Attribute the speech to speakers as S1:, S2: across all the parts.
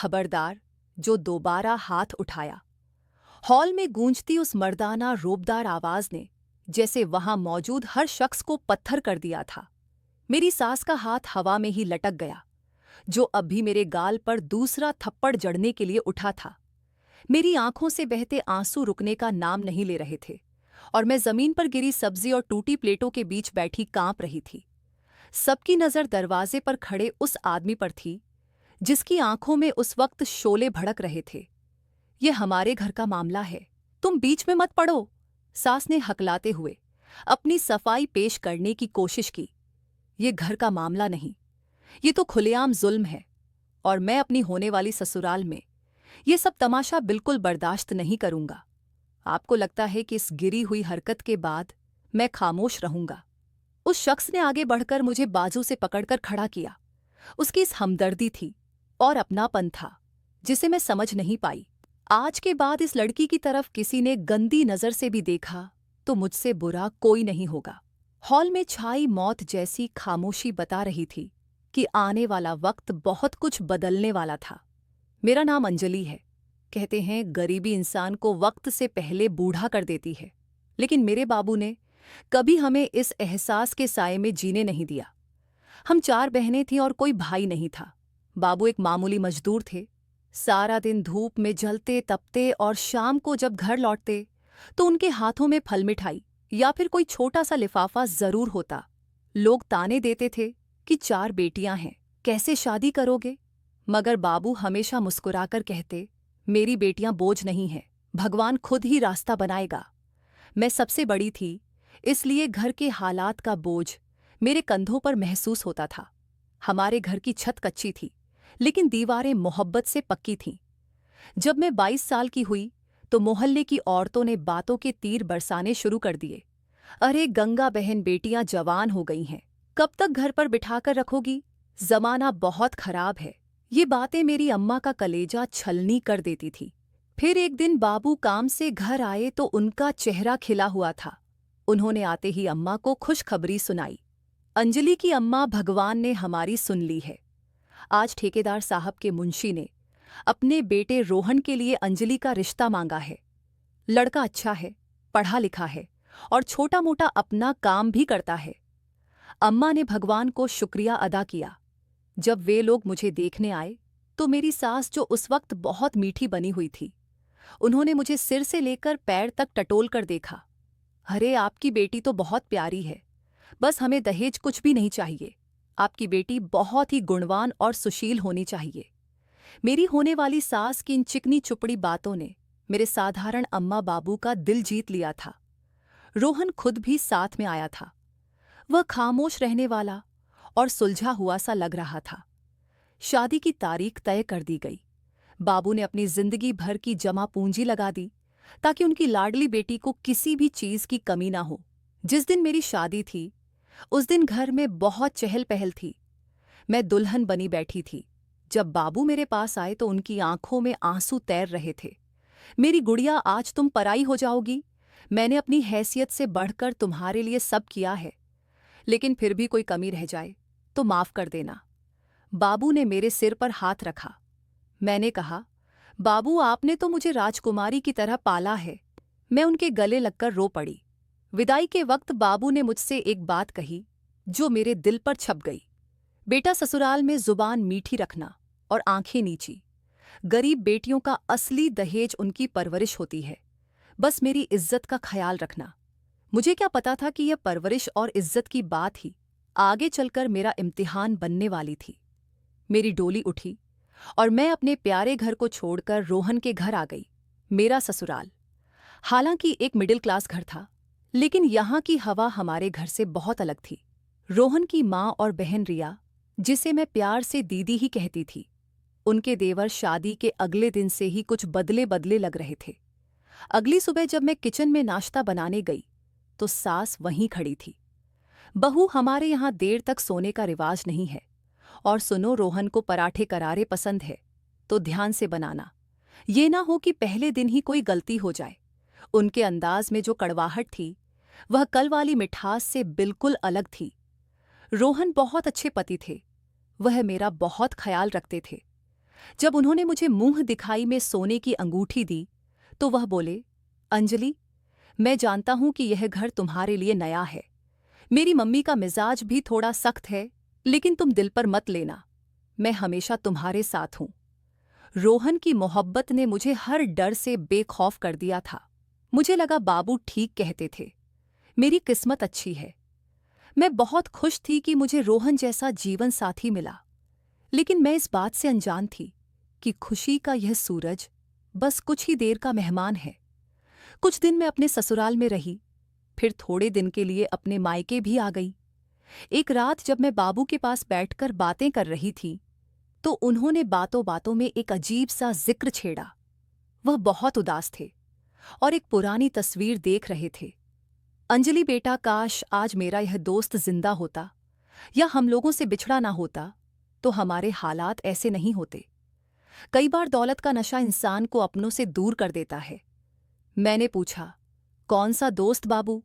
S1: खबरदार जो दोबारा हाथ उठाया। हॉल में गूंजती उस मर्दाना रोबदार आवाज ने जैसे वहां मौजूद हर शख्स को पत्थर कर दिया था। मेरी सास का हाथ हवा में ही लटक गया, जो अब भी मेरे गाल पर दूसरा थप्पड़ जड़ने के लिए उठा था। मेरी आंखों से बहते आंसू रुकने का नाम नहीं ले रहे थे और मैं जमीन पर गिरी सब्जी और टूटी प्लेटों के बीच बैठी कांप रही थी। सबकी नजर दरवाजे पर खड़े उस आदमी पर थी जिसकी आंखों में उस वक्त शोले भड़क रहे थे। ये हमारे घर का मामला है, तुम बीच में मत पड़ो, सास ने हकलाते हुए अपनी सफाई पेश करने की कोशिश की। ये घर का मामला नहीं, ये तो खुलेआम जुल्म है और मैं अपनी होने वाली ससुराल में ये सब तमाशा बिल्कुल बर्दाश्त नहीं करूंगा। आपको लगता है कि इस गिरी हुई हरकत के बाद मैं खामोश रहूंगा? उस शख्स ने आगे बढ़कर मुझे बाजू से पकड़कर खड़ा किया। उसकी इस हमदर्दी थी और अपनापन था जिसे मैं समझ नहीं पाई। आज के बाद इस लड़की की तरफ किसी ने गंदी नजर से भी देखा तो मुझसे बुरा कोई नहीं होगा। हॉल में छाई मौत जैसी खामोशी बता रही थी कि आने वाला वक्त बहुत कुछ बदलने वाला था। मेरा नाम अंजलि है। कहते हैं गरीबी इंसान को वक्त से पहले बूढ़ा कर देती है, लेकिन मेरे बाबू ने कभी हमें इस एहसास के साए में जीने नहीं दिया। हम 4 बहनें थीं और कोई भाई नहीं था। बाबू एक मामूली मजदूर थे। सारा दिन धूप में जलते तपते और शाम को जब घर लौटते तो उनके हाथों में फल मिठाई या फिर कोई छोटा सा लिफाफा जरूर होता। लोग ताने देते थे कि 4 बेटियां हैं, कैसे शादी करोगे? मगर बाबू हमेशा मुस्कुराकर कहते, मेरी बेटियां बोझ नहीं हैं, भगवान खुद ही रास्ता बनाएगा। मैं सबसे बड़ी थी, इसलिए घर के हालात का बोझ मेरे कंधों पर महसूस होता था। हमारे घर की छत कच्ची थी, लेकिन दीवारें मोहब्बत से पक्की थीं। जब मैं 22 साल की हुई तो मोहल्ले की औरतों ने बातों के तीर बरसाने शुरू कर दिए। अरे गंगा बहन, बेटियां जवान हो गई हैं, कब तक घर पर बिठाकर रखोगी? जमाना बहुत खराब है। ये बातें मेरी अम्मा का कलेजा छलनी कर देती थी। फिर एक दिन बाबू काम से घर आए तो उनका चेहरा खिला हुआ था। उन्होंने आते ही अम्मा को खुशखबरी सुनाई। अंजलि की अम्मा, भगवान ने हमारी सुन ली है। आज ठेकेदार साहब के मुंशी ने अपने बेटे रोहन के लिए अंजलि का रिश्ता मांगा है। लड़का अच्छा है, पढ़ा लिखा है और छोटा मोटा अपना काम भी करता है। अम्मा ने भगवान को शुक्रिया अदा किया। जब वे लोग मुझे देखने आए तो मेरी सास, जो उस वक्त बहुत मीठी बनी हुई थी, उन्होंने मुझे सिर से लेकर पैर तक टटोल कर देखा। अरे आपकी बेटी तो बहुत प्यारी है, बस हमें दहेज कुछ भी नहीं चाहिए। आपकी बेटी बहुत ही गुणवान और सुशील होनी चाहिए। मेरी होने वाली सास की इन चिकनी चुपड़ी बातों ने मेरे साधारण अम्मा बाबू का दिल जीत लिया था। रोहन खुद भी साथ में आया था। वह खामोश रहने वाला और सुलझा हुआ सा लग रहा था। शादी की तारीख तय कर दी गई। बाबू ने अपनी जिंदगी भर की जमा पूंजी लगा दी ताकि उनकी लाडली बेटी को किसी भी चीज की कमी ना हो। जिस दिन मेरी शादी थी उस दिन घर में बहुत चहल पहल थी। मैं दुल्हन बनी बैठी थी। जब बाबू मेरे पास आए तो उनकी आंखों में आंसू तैर रहे थे। मेरी गुड़िया, आज तुम पराई हो जाओगी। मैंने अपनी हैसियत से बढ़कर तुम्हारे लिए सब किया है, लेकिन फिर भी कोई कमी रह जाए तो माफ कर देना। बाबू ने मेरे सिर पर हाथ रखा। मैंने कहा, बाबू आपने तो मुझे राजकुमारी की तरह पाला है। मैं उनके गले लगकर रो पड़ी। विदाई के वक्त बाबू ने मुझसे एक बात कही जो मेरे दिल पर छप गई। बेटा, ससुराल में जुबान मीठी रखना और आंखें नीची। गरीब बेटियों का असली दहेज उनकी परवरिश होती है। बस मेरी इज्जत का ख्याल रखना। मुझे क्या पता था कि यह परवरिश और इज्जत की बात ही आगे चलकर मेरा इम्तिहान बनने वाली थी। मेरी डोली उठी और मैं अपने प्यारे घर को छोड़कर रोहन के घर आ गई। मेरा ससुराल हालांकि एक मिडिल क्लास घर था, लेकिन यहाँ की हवा हमारे घर से बहुत अलग थी। रोहन की माँ और बहन रिया, जिसे मैं प्यार से दीदी ही कहती थी, उनके देवर शादी के अगले दिन से ही कुछ बदले बदले लग रहे थे। अगली सुबह जब मैं किचन में नाश्ता बनाने गई तो सास वहीं खड़ी थी। बहू, हमारे यहाँ देर तक सोने का रिवाज नहीं है, और सुनो, रोहन को पराठे करारे पसंद है तो ध्यान से बनाना। ये ना हो कि पहले दिन ही कोई गलती हो जाए। उनके अंदाज में जो कड़वाहट थी वह कल वाली मिठास से बिल्कुल अलग थी। रोहन बहुत अच्छे पति थे। वह मेरा बहुत ख्याल रखते थे। जब उन्होंने मुझे मुंह दिखाई में सोने की अंगूठी दी तो वह बोले, अंजलि, मैं जानता हूं कि यह घर तुम्हारे लिए नया है। मेरी मम्मी का मिजाज भी थोड़ा सख्त है, लेकिन तुम दिल पर मत लेना, मैं हमेशा तुम्हारे साथ हूं। रोहन की मोहब्बत ने मुझे हर डर से बेखौफ कर दिया था। मुझे लगा बाबू ठीक कहते थे, मेरी किस्मत अच्छी है। मैं बहुत खुश थी कि मुझे रोहन जैसा जीवन साथी मिला, लेकिन मैं इस बात से अनजान थी कि खुशी का यह सूरज बस कुछ ही देर का मेहमान है। कुछ दिन मैं अपने ससुराल में रही, फिर थोड़े दिन के लिए अपने मायके भी आ गई। एक रात जब मैं बाबू के पास बैठकर बातें कर रही थी तो उन्होंने बातों बातों में एक अजीब सा जिक्र छेड़ा। वह बहुत उदास थे और एक पुरानी तस्वीर देख रहे थे। अंजलि बेटा, काश आज मेरा यह दोस्त जिंदा होता या हम लोगों से बिछड़ा ना होता तो हमारे हालात ऐसे नहीं होते। कई बार दौलत का नशा इंसान को अपनों से दूर कर देता है। मैंने पूछा, कौन सा दोस्त बाबू?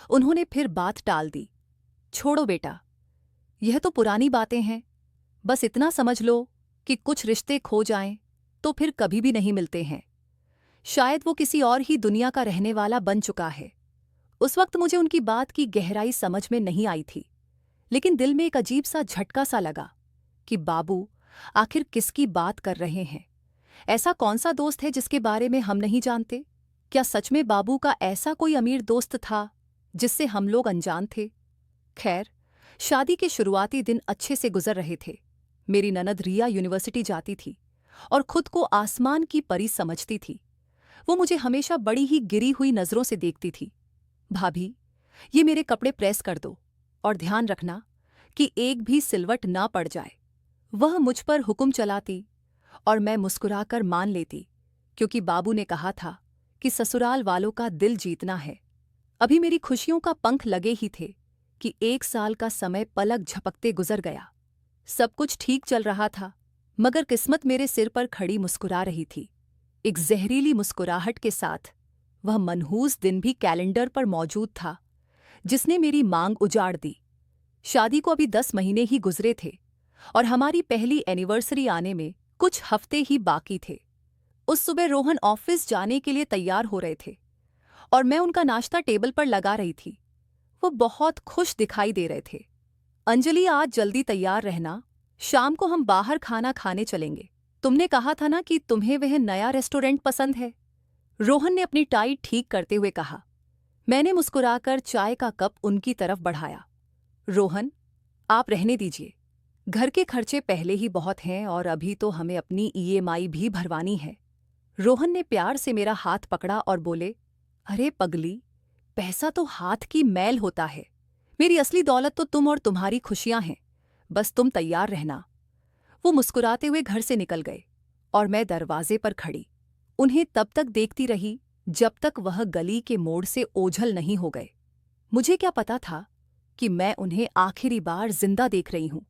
S1: उन्होंने फिर बात टाल दी। छोड़ो बेटा, यह तो पुरानी बातें हैं। बस इतना समझ लो कि कुछ रिश्ते खो जाएं तो फिर कभी भी नहीं मिलते हैं। शायद वो किसी और ही दुनिया का रहने वाला बन चुका है। उस वक्त मुझे उनकी बात की गहराई समझ में नहीं आई थी, लेकिन दिल में एक अजीब सा झटका सा लगा कि बाबू आखिर किसकी बात कर रहे हैं। ऐसा कौन सा दोस्त है जिसके बारे में हम नहीं जानते? क्या सच में बाबू का ऐसा कोई अमीर दोस्त था जिससे हम लोग अनजान थे? खैर, शादी के शुरुआती दिन अच्छे से गुजर रहे थे। मेरी ननद रिया यूनिवर्सिटी जाती थी और खुद को आसमान की परी समझती थी। वो मुझे हमेशा बड़ी ही गिरी हुई नजरों से देखती थी। भाभी, ये मेरे कपड़े प्रेस कर दो और ध्यान रखना कि एक भी सिलवट ना पड़ जाए। वह मुझ पर हुक्म चलाती और मैं मुस्कुराकर मान लेती, क्योंकि बाबू ने कहा था कि ससुराल वालों का दिल जीतना है। अभी मेरी खुशियों का पंख लगे ही थे कि 1 साल का समय पलक झपकते गुजर गया। सब कुछ ठीक चल रहा था, मगर किस्मत मेरे सिर पर खड़ी मुस्कुरा रही थी। एक जहरीली मुस्कुराहट के साथ वह मनहूस दिन भी कैलेंडर पर मौजूद था, जिसने मेरी मांग उजाड़ दी। शादी को अभी 10 महीने ही गुजरे थे और हमारी पहली एनिवर्सरी आने में कुछ हफ्ते ही बाकी थे। उस सुबह रोहन ऑफिस जाने के लिए तैयार हो रहे थे और मैं उनका नाश्ता टेबल पर लगा रही थी। वो बहुत खुश दिखाई दे रहे थे। अंजलि, आज जल्दी तैयार रहना, शाम को हम बाहर खाना खाने चलेंगे। तुमने कहा था ना कि तुम्हें वह नया रेस्टोरेंट पसंद है, रोहन ने अपनी टाई ठीक करते हुए कहा। मैंने मुस्कुराकर चाय का कप उनकी तरफ बढ़ाया। रोहन, आप रहने दीजिए, घर के खर्चे पहले ही बहुत हैं और अभी तो हमें अपनी ईएमआई भी भरवानी है। रोहन ने प्यार से मेरा हाथ पकड़ा और बोले, अरे पगली, पैसा तो हाथ की मैल होता है। मेरी असली दौलत तो तुम और तुम्हारी खुशियां हैं। बस तुम तैयार रहना। वो मुस्कुराते हुए घर से निकल गए और मैं दरवाजे पर खड़ी उन्हें तब तक देखती रही जब तक वह गली के मोड़ से ओझल नहीं हो गए। मुझे क्या पता था कि मैं उन्हें आखिरी बार जिंदा देख रही हूं।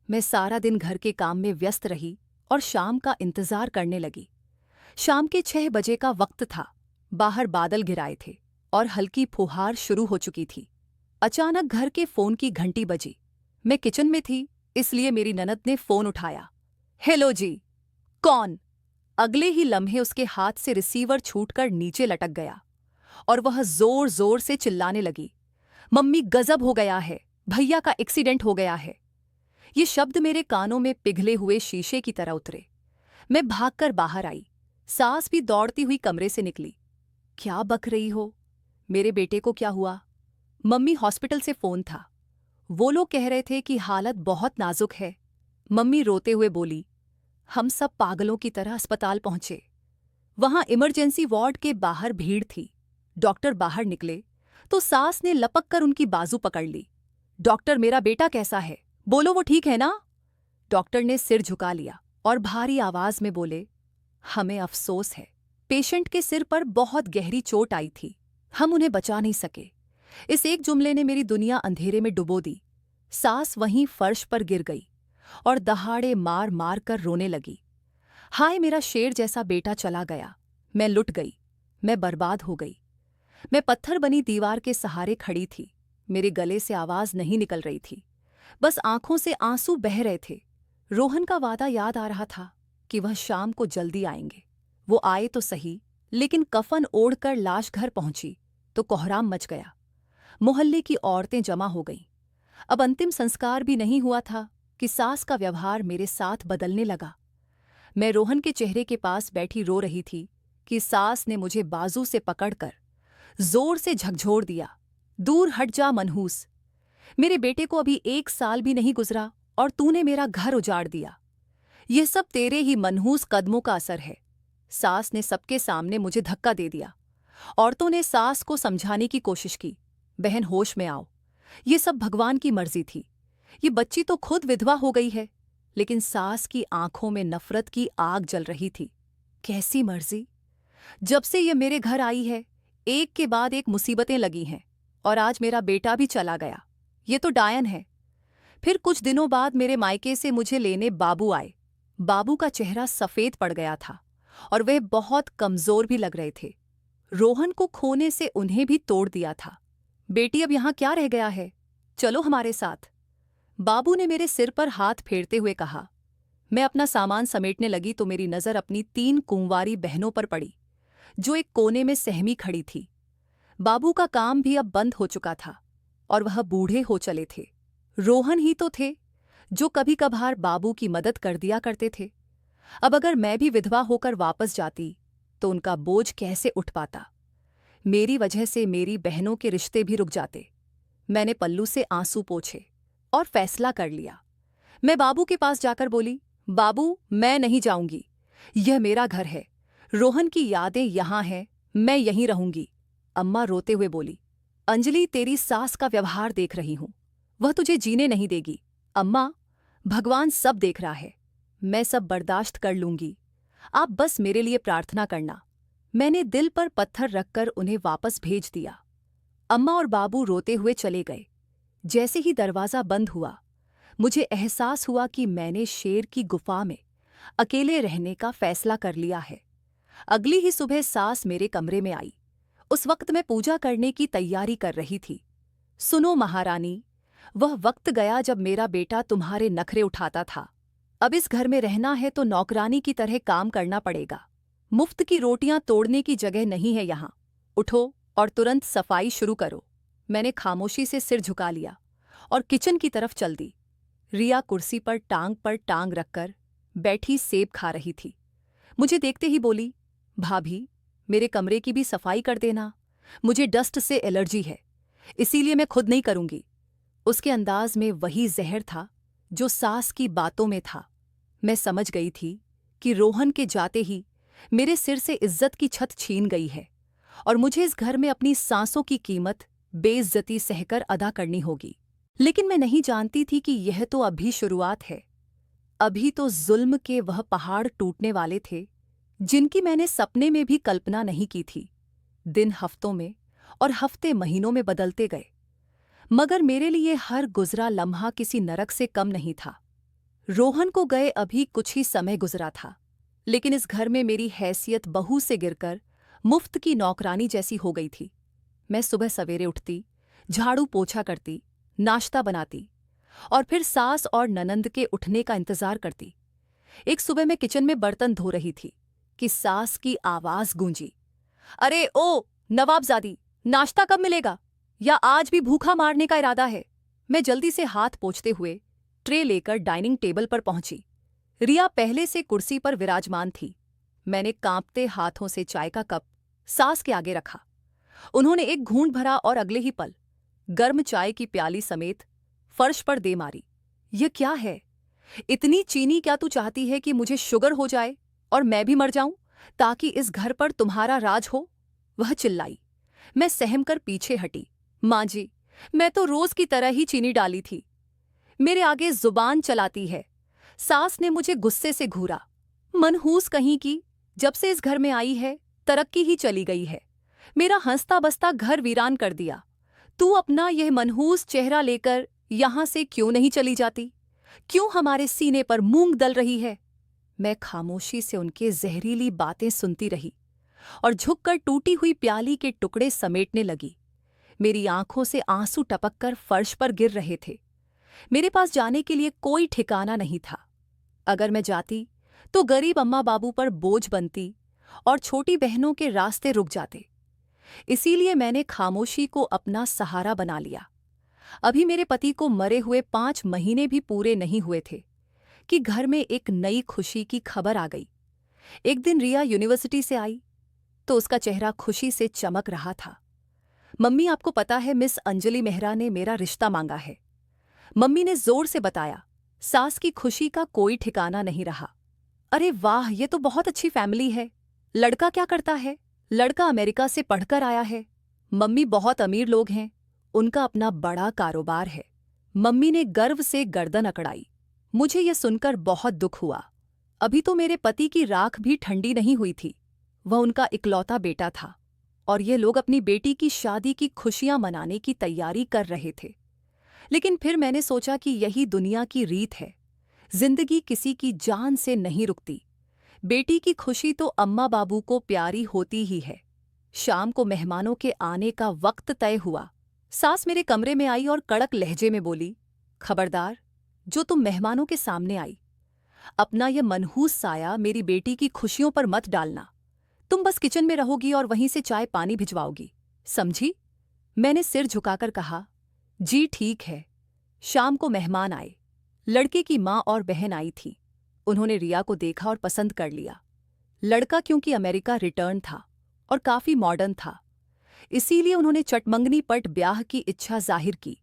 S1: मैं सारा दिन घर के काम में व्यस्त रही और शाम का इंतजार करने लगी। शाम के 6 बजे का वक्त था। बाहर बादल घिराए थे और हल्की फुहार शुरू हो चुकी थी। अचानक घर के फोन की घंटी बजी। मैं किचन में थी, इसलिए मेरी ननद ने फोन उठाया। हेलो जी। कौन? अगले ही लम्हे उसके हाथ से रिसीवर छूटकर नीचे लटक गया और वह जोर जोर से चिल्लाने लगी, मम्मी, गजब हो गया है, भैया का एक्सीडेंट हो गया है। ये शब्द मेरे कानों में पिघले हुए शीशे की तरह उतरे। मैं भागकर बाहर आई। सास भी दौड़ती हुई कमरे से निकली। क्या बक रही हो? मेरे बेटे को क्या हुआ? मम्मी, हॉस्पिटल से फोन था। वो लोग कह रहे थे कि हालत बहुत नाजुक है। मम्मी रोते हुए बोली। हम सब पागलों की तरह अस्पताल पहुंचे। वहां इमरजेंसी वार्ड के बाहर भीड़ थी। डॉक्टर बाहर निकले तो सास ने लपक कर उनकी बाजू पकड़ ली। डॉक्टर, मेरा बेटा कैसा है? बोलो, वो ठीक है ना? डॉक्टर ने सिर झुका लिया और भारी आवाज में बोले, हमें अफसोस है, पेशेंट के सिर पर बहुत गहरी चोट आई थी, हम उन्हें बचा नहीं सके। इस एक जुमले ने मेरी दुनिया अंधेरे में डुबो दी। सास वहीं फर्श पर गिर गई और दहाड़े मार मार कर रोने लगी। हाय, मेरा शेर जैसा बेटा चला गया। मैं लुट गई, मैं बर्बाद हो गई। मैं पत्थर बनी दीवार के सहारे खड़ी थी। मेरे गले से आवाज नहीं निकल रही थी, बस आंखों से आंसू बह रहे थे। रोहन का वादा याद आ रहा था। कि वह शाम को जल्दी आएंगे। वो आए तो सही, लेकिन कफन ओढ़कर लाश घर पहुंची तो कोहराम मच गया। मोहल्ले की औरतें जमा हो गईं। अब अंतिम संस्कार भी नहीं हुआ था कि सास का व्यवहार मेरे साथ बदलने लगा। मैं रोहन के चेहरे के पास बैठी रो रही थी कि सास ने मुझे बाजू से पकड़कर जोर से झकझोर दिया। दूर हट जा मनहूस, मेरे बेटे को अभी 1 साल भी नहीं गुजरा और तूने मेरा घर उजाड़ दिया। यह सब तेरे ही मनहूस कदमों का असर है। सास ने सबके सामने मुझे धक्का दे दिया। औरतों ने सास को समझाने की कोशिश की, बहन होश में आओ, ये सब भगवान की मर्जी थी। ये बच्ची तो खुद विधवा हो गई है। लेकिन सास की आंखों में नफरत की आग जल रही थी। कैसी मर्जी? जब से ये मेरे घर आई है, एक के बाद एक मुसीबतें लगी हैं, और आज मेरा बेटा भी चला गया। ये तो डायन है। फिर कुछ दिनों बाद मेरे मायके से मुझे लेने बाबू आए। बाबू का चेहरा सफेद पड़ गया था और वे बहुत कमजोर भी लग रहे थे। रोहन को खोने से उन्हें भी तोड़ दिया था। बेटी अब यहां क्या रह गया है, चलो हमारे साथ। बाबू ने मेरे सिर पर हाथ फेरते हुए कहा। मैं अपना सामान समेटने लगी तो मेरी नजर अपनी 3 कुंवारी बहनों पर पड़ी, जो एक कोने में सहमी खड़ी थी। बाबू का काम भी अब बंद हो चुका था और वह बूढ़े हो चले थे। रोहन ही तो थे जो कभी कभार बाबू की मदद कर दिया करते थे। अब अगर मैं भी विधवा होकर वापस जाती तो उनका बोझ कैसे उठ पाता। मेरी वजह से मेरी बहनों के रिश्ते भी रुक जाते। मैंने पल्लू से आंसू पोंछे और फैसला कर लिया। मैं बाबू के पास जाकर बोली, बाबू मैं नहीं जाऊंगी, यह मेरा घर है। रोहन की यादें यहां हैं, मैं यहीं रहूंगी। अम्मा रोते हुए बोली, अंजलि तेरी सास का व्यवहार देख रही हूं, वह तुझे जीने नहीं देगी। अम्मा, भगवान सब देख रहा है, मैं सब बर्दाश्त कर लूंगी, आप बस मेरे लिए प्रार्थना करना। मैंने दिल पर पत्थर रखकर उन्हें वापस भेज दिया। अम्मा और बाबू रोते हुए चले गए। जैसे ही दरवाज़ा बंद हुआ, मुझे एहसास हुआ कि मैंने शेर की गुफा में अकेले रहने का फैसला कर लिया है। अगली ही सुबह सास मेरे कमरे में आई। उस वक्त मैं पूजा करने की तैयारी कर रही थी। सुनो महारानी, वह वक्त गया जब मेरा बेटा तुम्हारे नखरे उठाता था। अब इस घर में रहना है तो नौकरानी की तरह काम करना पड़ेगा। मुफ्त की रोटियां तोड़ने की जगह नहीं है यहाँ। उठो और तुरंत सफाई शुरू करो। मैंने खामोशी से सिर झुका लिया और किचन की तरफ चल दी। रिया कुर्सी पर टांग रखकर बैठी सेब खा रही थी। मुझे देखते ही बोली, भाभी मेरे कमरे की भी सफाई कर देना, मुझे डस्ट से एलर्जी है, इसीलिए मैं खुद नहीं करूंगी। उसके अंदाज में वही जहर था जो सास की बातों में था। मैं समझ गई थी कि रोहन के जाते ही मेरे सिर से इज्जत की छत छीन गई है और मुझे इस घर में अपनी सांसों की कीमत बेइज्जती सहकर अदा करनी होगी। लेकिन मैं नहीं जानती थी कि यह तो अभी शुरुआत है। अभी तो जुल्म के वह पहाड़ टूटने वाले थे जिनकी मैंने सपने में भी कल्पना नहीं की थी। दिन हफ्तों में और हफ्ते महीनों में बदलते गए, मगर मेरे लिए हर गुजरा लम्हा किसी नरक से कम नहीं था। रोहन को गए अभी कुछ ही समय गुजरा था, लेकिन इस घर में मेरी हैसियत बहू से गिरकर मुफ्त की नौकरानी जैसी हो गई थी। मैं सुबह सवेरे उठती, झाड़ू पोछा करती, नाश्ता बनाती और फिर सास और ननंद के उठने का इंतजार करती। एक सुबह मैं किचन में बर्तन धो रही थी कि सास की आवाज गूंजी, अरे ओ नवाबजादी, नाश्ता कब मिलेगा? या आज भी भूखा मारने का इरादा है? मैं जल्दी से हाथ पोंछते हुए ट्रे लेकर डाइनिंग टेबल पर पहुंची। रिया पहले से कुर्सी पर विराजमान थी। मैंने कांपते हाथों से चाय का कप सास के आगे रखा। उन्होंने एक घूंट भरा और अगले ही पल गर्म चाय की प्याली समेत फर्श पर दे मारी। यह क्या है? इतनी चीनी क्या तू चाहती है कि मुझे शुगर हो जाए और मैं भी मर जाऊं ताकि इस घर पर तुम्हारा राज हो? वह चिल्लाई। मैं सहमकर पीछे हटी। माँ जी, मैं तो रोज की तरह ही चीनी डाली थी। मेरे आगे जुबान चलाती है। सास ने मुझे गुस्से से घूरा। मनहूस कहीं की, जब से इस घर में आई है तरक्की ही चली गई है। मेरा हंसता बसता घर वीरान कर दिया। तू अपना यह मनहूस चेहरा लेकर यहां से क्यों नहीं चली जाती? क्यों हमारे सीने पर मूंग दल रही है? मैं खामोशी से उनके जहरीली बातें सुनती रही और झुककर टूटी हुई प्याली के टुकड़े समेटने लगी। मेरी आंखों से आंसू टपककर फर्श पर गिर रहे थे। मेरे पास जाने के लिए कोई ठिकाना नहीं था। अगर मैं जाती तो गरीब अम्मा बाबू पर बोझ बनती और छोटी बहनों के रास्ते रुक जाते। इसीलिए मैंने खामोशी को अपना सहारा बना लिया। अभी मेरे पति को मरे हुए 5 महीने भी पूरे नहीं हुए थे कि घर में एक नई खुशी की खबर आ गई। एक दिन रिया यूनिवर्सिटी से आई तो उसका चेहरा खुशी से चमक रहा था। मम्मी, आपको पता है मिस अंजलि मेहरा ने मेरा रिश्ता मांगा है। मम्मी ने जोर से बताया। सास की खुशी का कोई ठिकाना नहीं रहा। अरे वाह, ये तो बहुत अच्छी फैमिली है। लड़का क्या करता है? लड़का अमेरिका से पढ़कर आया है। मम्मी, बहुत अमीर लोग हैं, उनका अपना बड़ा कारोबार है। मम्मी ने गर्व से गर्दन अकड़ाई। मुझे यह सुनकर बहुत दुख हुआ। अभी तो मेरे पति की राख भी ठंडी नहीं हुई थी। वह उनका इकलौता बेटा था और ये लोग अपनी बेटी की शादी की खुशियां मनाने की तैयारी कर रहे थे। लेकिन फिर मैंने सोचा कि यही दुनिया की रीत है। जिंदगी किसी की जान से नहीं रुकती। बेटी की खुशी तो अम्मा बाबू को प्यारी होती ही है। शाम को मेहमानों के आने का वक्त तय हुआ। सास मेरे कमरे में आई और कड़क लहजे में बोली, खबरदार, जो तुम मेहमानों के सामने आई, अपना यह मनहूस साया मेरी बेटी की खुशियों पर मत डालना। तुम बस किचन में रहोगी और वहीं से चाय पानी भिजवाओगी, समझी? मैंने सिर झुकाकर कहा, जी ठीक है। शाम को मेहमान आए। लड़के की माँ और बहन आई थी। उन्होंने रिया को देखा और पसंद कर लिया। लड़का क्योंकि अमेरिका रिटर्न था और काफी मॉडर्न था, इसीलिए उन्होंने चटमंगनी पट ब्याह की इच्छा जाहिर की।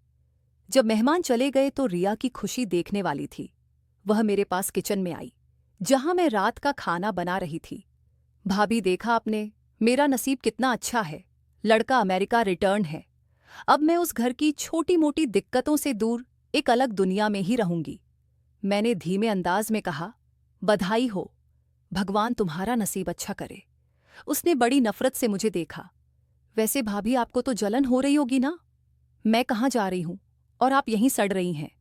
S1: जब मेहमान चले गए तो रिया की खुशी देखने वाली थी। वह मेरे पास किचन में आई, जहां मैं रात का खाना बना रही थी। भाभी, देखा आपने, मेरा नसीब कितना अच्छा है। लड़का अमेरिका रिटर्न है। अब मैं उस घर की छोटी मोटी दिक्कतों से दूर एक अलग दुनिया में ही रहूंगी। मैंने धीमे अंदाज में कहा, बधाई हो, भगवान तुम्हारा नसीब अच्छा करे। उसने बड़ी नफरत से मुझे देखा। वैसे भाभी, आपको तो जलन हो रही होगी ना? मैं कहाँ जा रही हूं और आप यहीं सड़ रही हैं।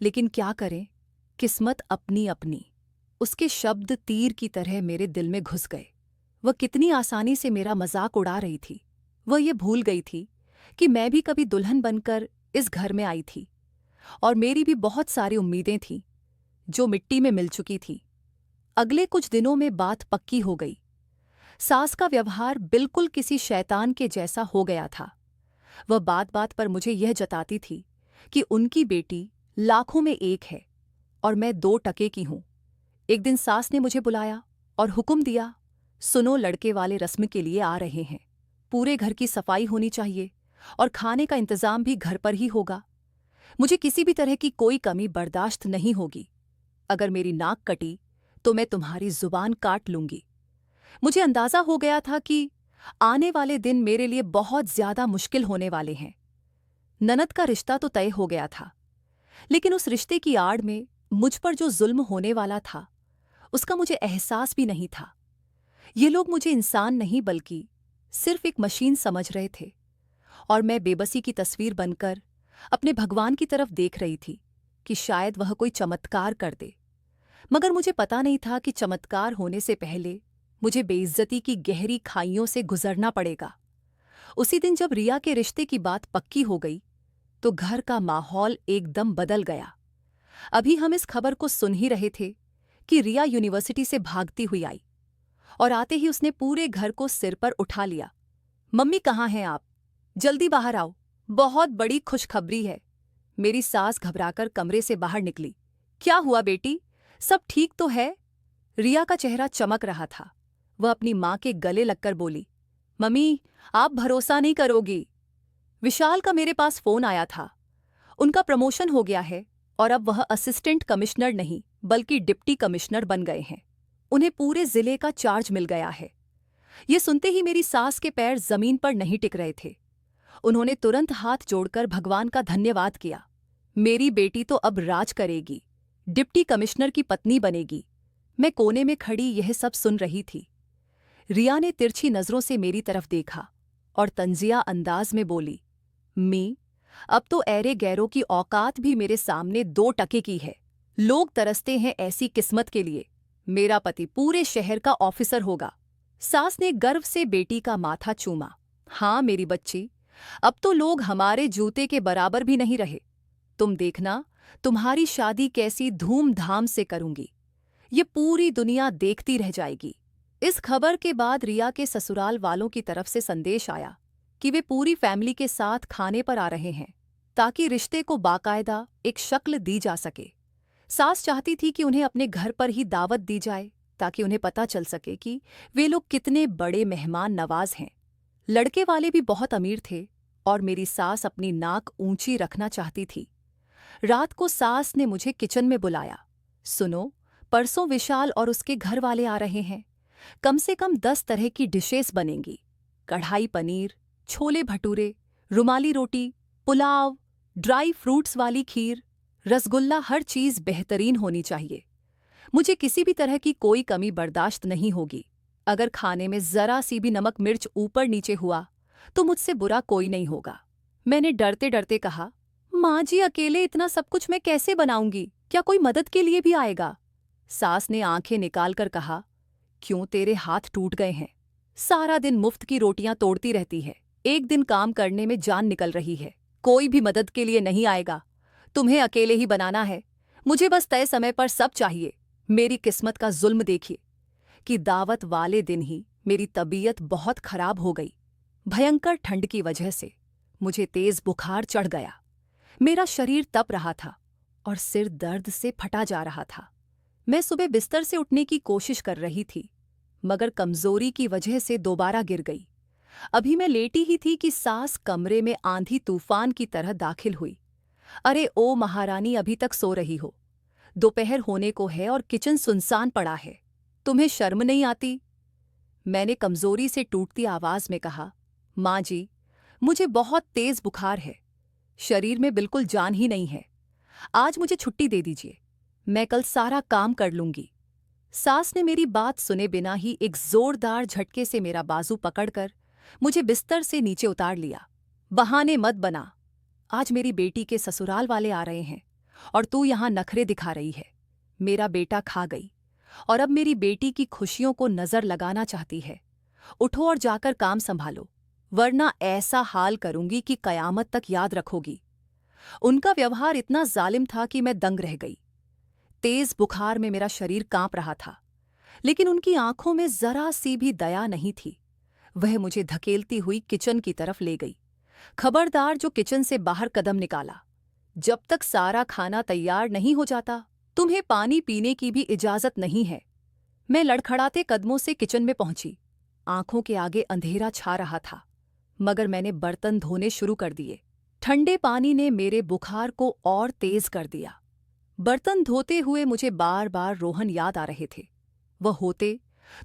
S1: लेकिन क्या करें, किस्मत अपनी अपनी। उसके शब्द तीर की तरह मेरे दिल में घुस गए। वह कितनी आसानी से मेरा मजाक उड़ा रही थी। वह ये भूल गई थी कि मैं भी कभी दुल्हन बनकर इस घर में आई थी और मेरी भी बहुत सारी उम्मीदें थीं जो मिट्टी में मिल चुकी थी। अगले कुछ दिनों में बात पक्की हो गई। सास का व्यवहार बिल्कुल किसी शैतान के जैसा हो गया था। वह बात बात पर मुझे यह जताती थी कि उनकी बेटी लाखों में एक है और मैं 2 टके की हूं। एक दिन सास ने मुझे बुलाया और हुक्म दिया, सुनो, लड़के वाले रस्म के लिए आ रहे हैं। पूरे घर की सफाई होनी चाहिए और खाने का इंतजाम भी घर पर ही होगा। मुझे किसी भी तरह की कोई कमी बर्दाश्त नहीं होगी। अगर मेरी नाक कटी तो मैं तुम्हारी जुबान काट लूंगी। मुझे अंदाजा हो गया था कि आने वाले दिन मेरे लिए बहुत ज्यादा मुश्किल होने वाले हैं। ननद का रिश्ता तो तय हो गया था, लेकिन उस रिश्ते की आड़ में मुझ पर जो जुल्म होने वाला था उसका मुझे एहसास भी नहीं था। ये लोग मुझे इंसान नहीं बल्कि सिर्फ एक मशीन समझ रहे थे और मैं बेबसी की तस्वीर बनकर अपने भगवान की तरफ देख रही थी कि शायद वह कोई चमत्कार कर दे। मगर मुझे पता नहीं था कि चमत्कार होने से पहले मुझे बेइज्जती की गहरी खाइयों से गुजरना पड़ेगा। उसी दिन जब रिया के रिश्ते की बात पक्की हो गई तो घर का माहौल एकदम बदल गया। अभी हम इस खबर को सुन ही रहे थे कि रिया यूनिवर्सिटी से भागती हुई आई और आते ही उसने पूरे घर को सिर पर उठा लिया। मम्मी, कहाँ हैं आप? जल्दी बाहर आओ, बहुत बड़ी खुशखबरी है। मेरी सास घबराकर कमरे से बाहर निकली। क्या हुआ बेटी, सब ठीक तो है? रिया का चेहरा चमक रहा था। वह अपनी माँ के गले लगकर बोली, मम्मी, आप भरोसा नहीं करोगी। विशाल का मेरे पास फोन आया था। उनका प्रमोशन हो गया है और अब वह असिस्टेंट कमिश्नर नहीं बल्कि डिप्टी कमिश्नर बन गए हैं। उन्हें पूरे जिले का चार्ज मिल गया है। ये सुनते ही मेरी सास के पैर जमीन पर नहीं टिक रहे थे। उन्होंने तुरंत हाथ जोड़कर भगवान का धन्यवाद किया। मेरी बेटी तो अब राज करेगी, डिप्टी कमिश्नर की पत्नी बनेगी। मैं कोने में खड़ी यह सब सुन रही थी। रिया ने तिरछी नजरों से मेरी तरफ देखा और तंजिया अंदाज में बोली, मी, अब तो ऐरे गैरों की औकात भी मेरे सामने 2 टके की है। लोग तरसते हैं ऐसी किस्मत के लिए। मेरा पति पूरे शहर का ऑफिसर होगा। सास ने गर्व से बेटी का माथा चूमा। हाँ मेरी बच्ची, अब तो लोग हमारे जूते के बराबर भी नहीं रहे। तुम देखना, तुम्हारी शादी कैसी धूमधाम से करूंगी। ये पूरी दुनिया देखती रह जाएगी। इस खबर के बाद रिया के ससुराल वालों की तरफ से संदेश आया कि वे पूरी फैमिली के साथ खाने पर आ रहे हैं, ताकि रिश्ते को बाकायदा एक शक्ल दी जा सके। सास चाहती थी कि उन्हें अपने घर पर ही दावत दी जाए, ताकि उन्हें पता चल सके कि वे लोग कितने बड़े मेहमान नवाज हैं। लड़के वाले भी बहुत अमीर थे और मेरी सास अपनी नाक ऊंची रखना चाहती थी। रात को सास ने मुझे किचन में बुलाया। सुनो, परसों विशाल और उसके घर वाले आ रहे हैं। कम से कम 10 तरह की डिशेस बनेंगी। कढ़ाई पनीर, छोले भटूरे, रुमाली रोटी, पुलाव, ड्राई फ्रूट्स वाली खीर, रसगुल्ला, हर चीज़ बेहतरीन होनी चाहिए। मुझे किसी भी तरह की कोई कमी बर्दाश्त नहीं होगी। अगर खाने में जरा सी भी नमक मिर्च ऊपर नीचे हुआ तो मुझसे बुरा कोई नहीं होगा। मैंने डरते डरते कहा, माँ जी, अकेले इतना सब कुछ मैं कैसे बनाऊंगी? क्या कोई मदद के लिए भी आएगा? सास ने आंखें निकालकर कहा, क्यों, तेरे हाथ टूट गए हैं? सारा दिन मुफ्त की रोटियां तोड़ती रहती है, एक दिन काम करने में जान निकल रही है। कोई भी मदद के लिए नहीं आएगा। तुम्हें अकेले ही बनाना है। मुझे बस तय समय पर सब चाहिए। मेरी किस्मत का जुल्म देखिए कि दावत वाले दिन ही मेरी तबीयत बहुत खराब हो गई। भयंकर ठंड की वजह से मुझे तेज बुखार चढ़ गया। मेरा शरीर तप रहा था और सिर दर्द से फटा जा रहा था। मैं सुबह बिस्तर से उठने की कोशिश कर रही थी, मगर कमजोरी की वजह से दोबारा गिर गई। अभी मैं लेटी ही थी कि सास कमरे में आंधी तूफान की तरह दाखिल हुई। अरे ओ महारानी, अभी तक सो रही हो? दोपहर होने को है और किचन सुनसान पड़ा है। तुम्हें शर्म नहीं आती? मैंने कमजोरी से टूटती आवाज में कहा, माँ जी, मुझे बहुत तेज बुखार है। शरीर में बिल्कुल जान ही नहीं है। आज मुझे छुट्टी दे दीजिए, मैं कल सारा काम कर लूंगी। सास ने मेरी बात सुने बिना ही एक जोरदार झटके से मेरा बाजू पकड़कर मुझे बिस्तर से नीचे उतार लिया। बहाने मत बना। आज मेरी बेटी के ससुराल वाले आ रहे हैं और तू यहां नखरे दिखा रही है। मेरा बेटा खा गई और अब मेरी बेटी की खुशियों को नजर लगाना चाहती है। उठो और जाकर काम संभालो, वरना ऐसा हाल करूंगी कि कयामत तक याद रखोगी। उनका व्यवहार इतना जालिम था कि मैं दंग रह गई। तेज बुखार में मेरा शरीर कांप रहा था, लेकिन उनकी आंखों में जरा सी भी दया नहीं थी। वह मुझे धकेलती हुई किचन की तरफ ले गई। खबरदार जो किचन से बाहर कदम निकाला, जब तक सारा खाना तैयार नहीं हो जाता तुम्हें पानी पीने की भी इजाजत नहीं है। मैं लड़खड़ाते कदमों से किचन में पहुंची। आंखों के आगे अंधेरा छा रहा था, मगर मैंने बर्तन धोने शुरू कर दिए। ठंडे पानी ने मेरे बुखार को और तेज कर दिया। बर्तन धोते हुए मुझे बार बार रोहन याद आ रहे थे। वह होते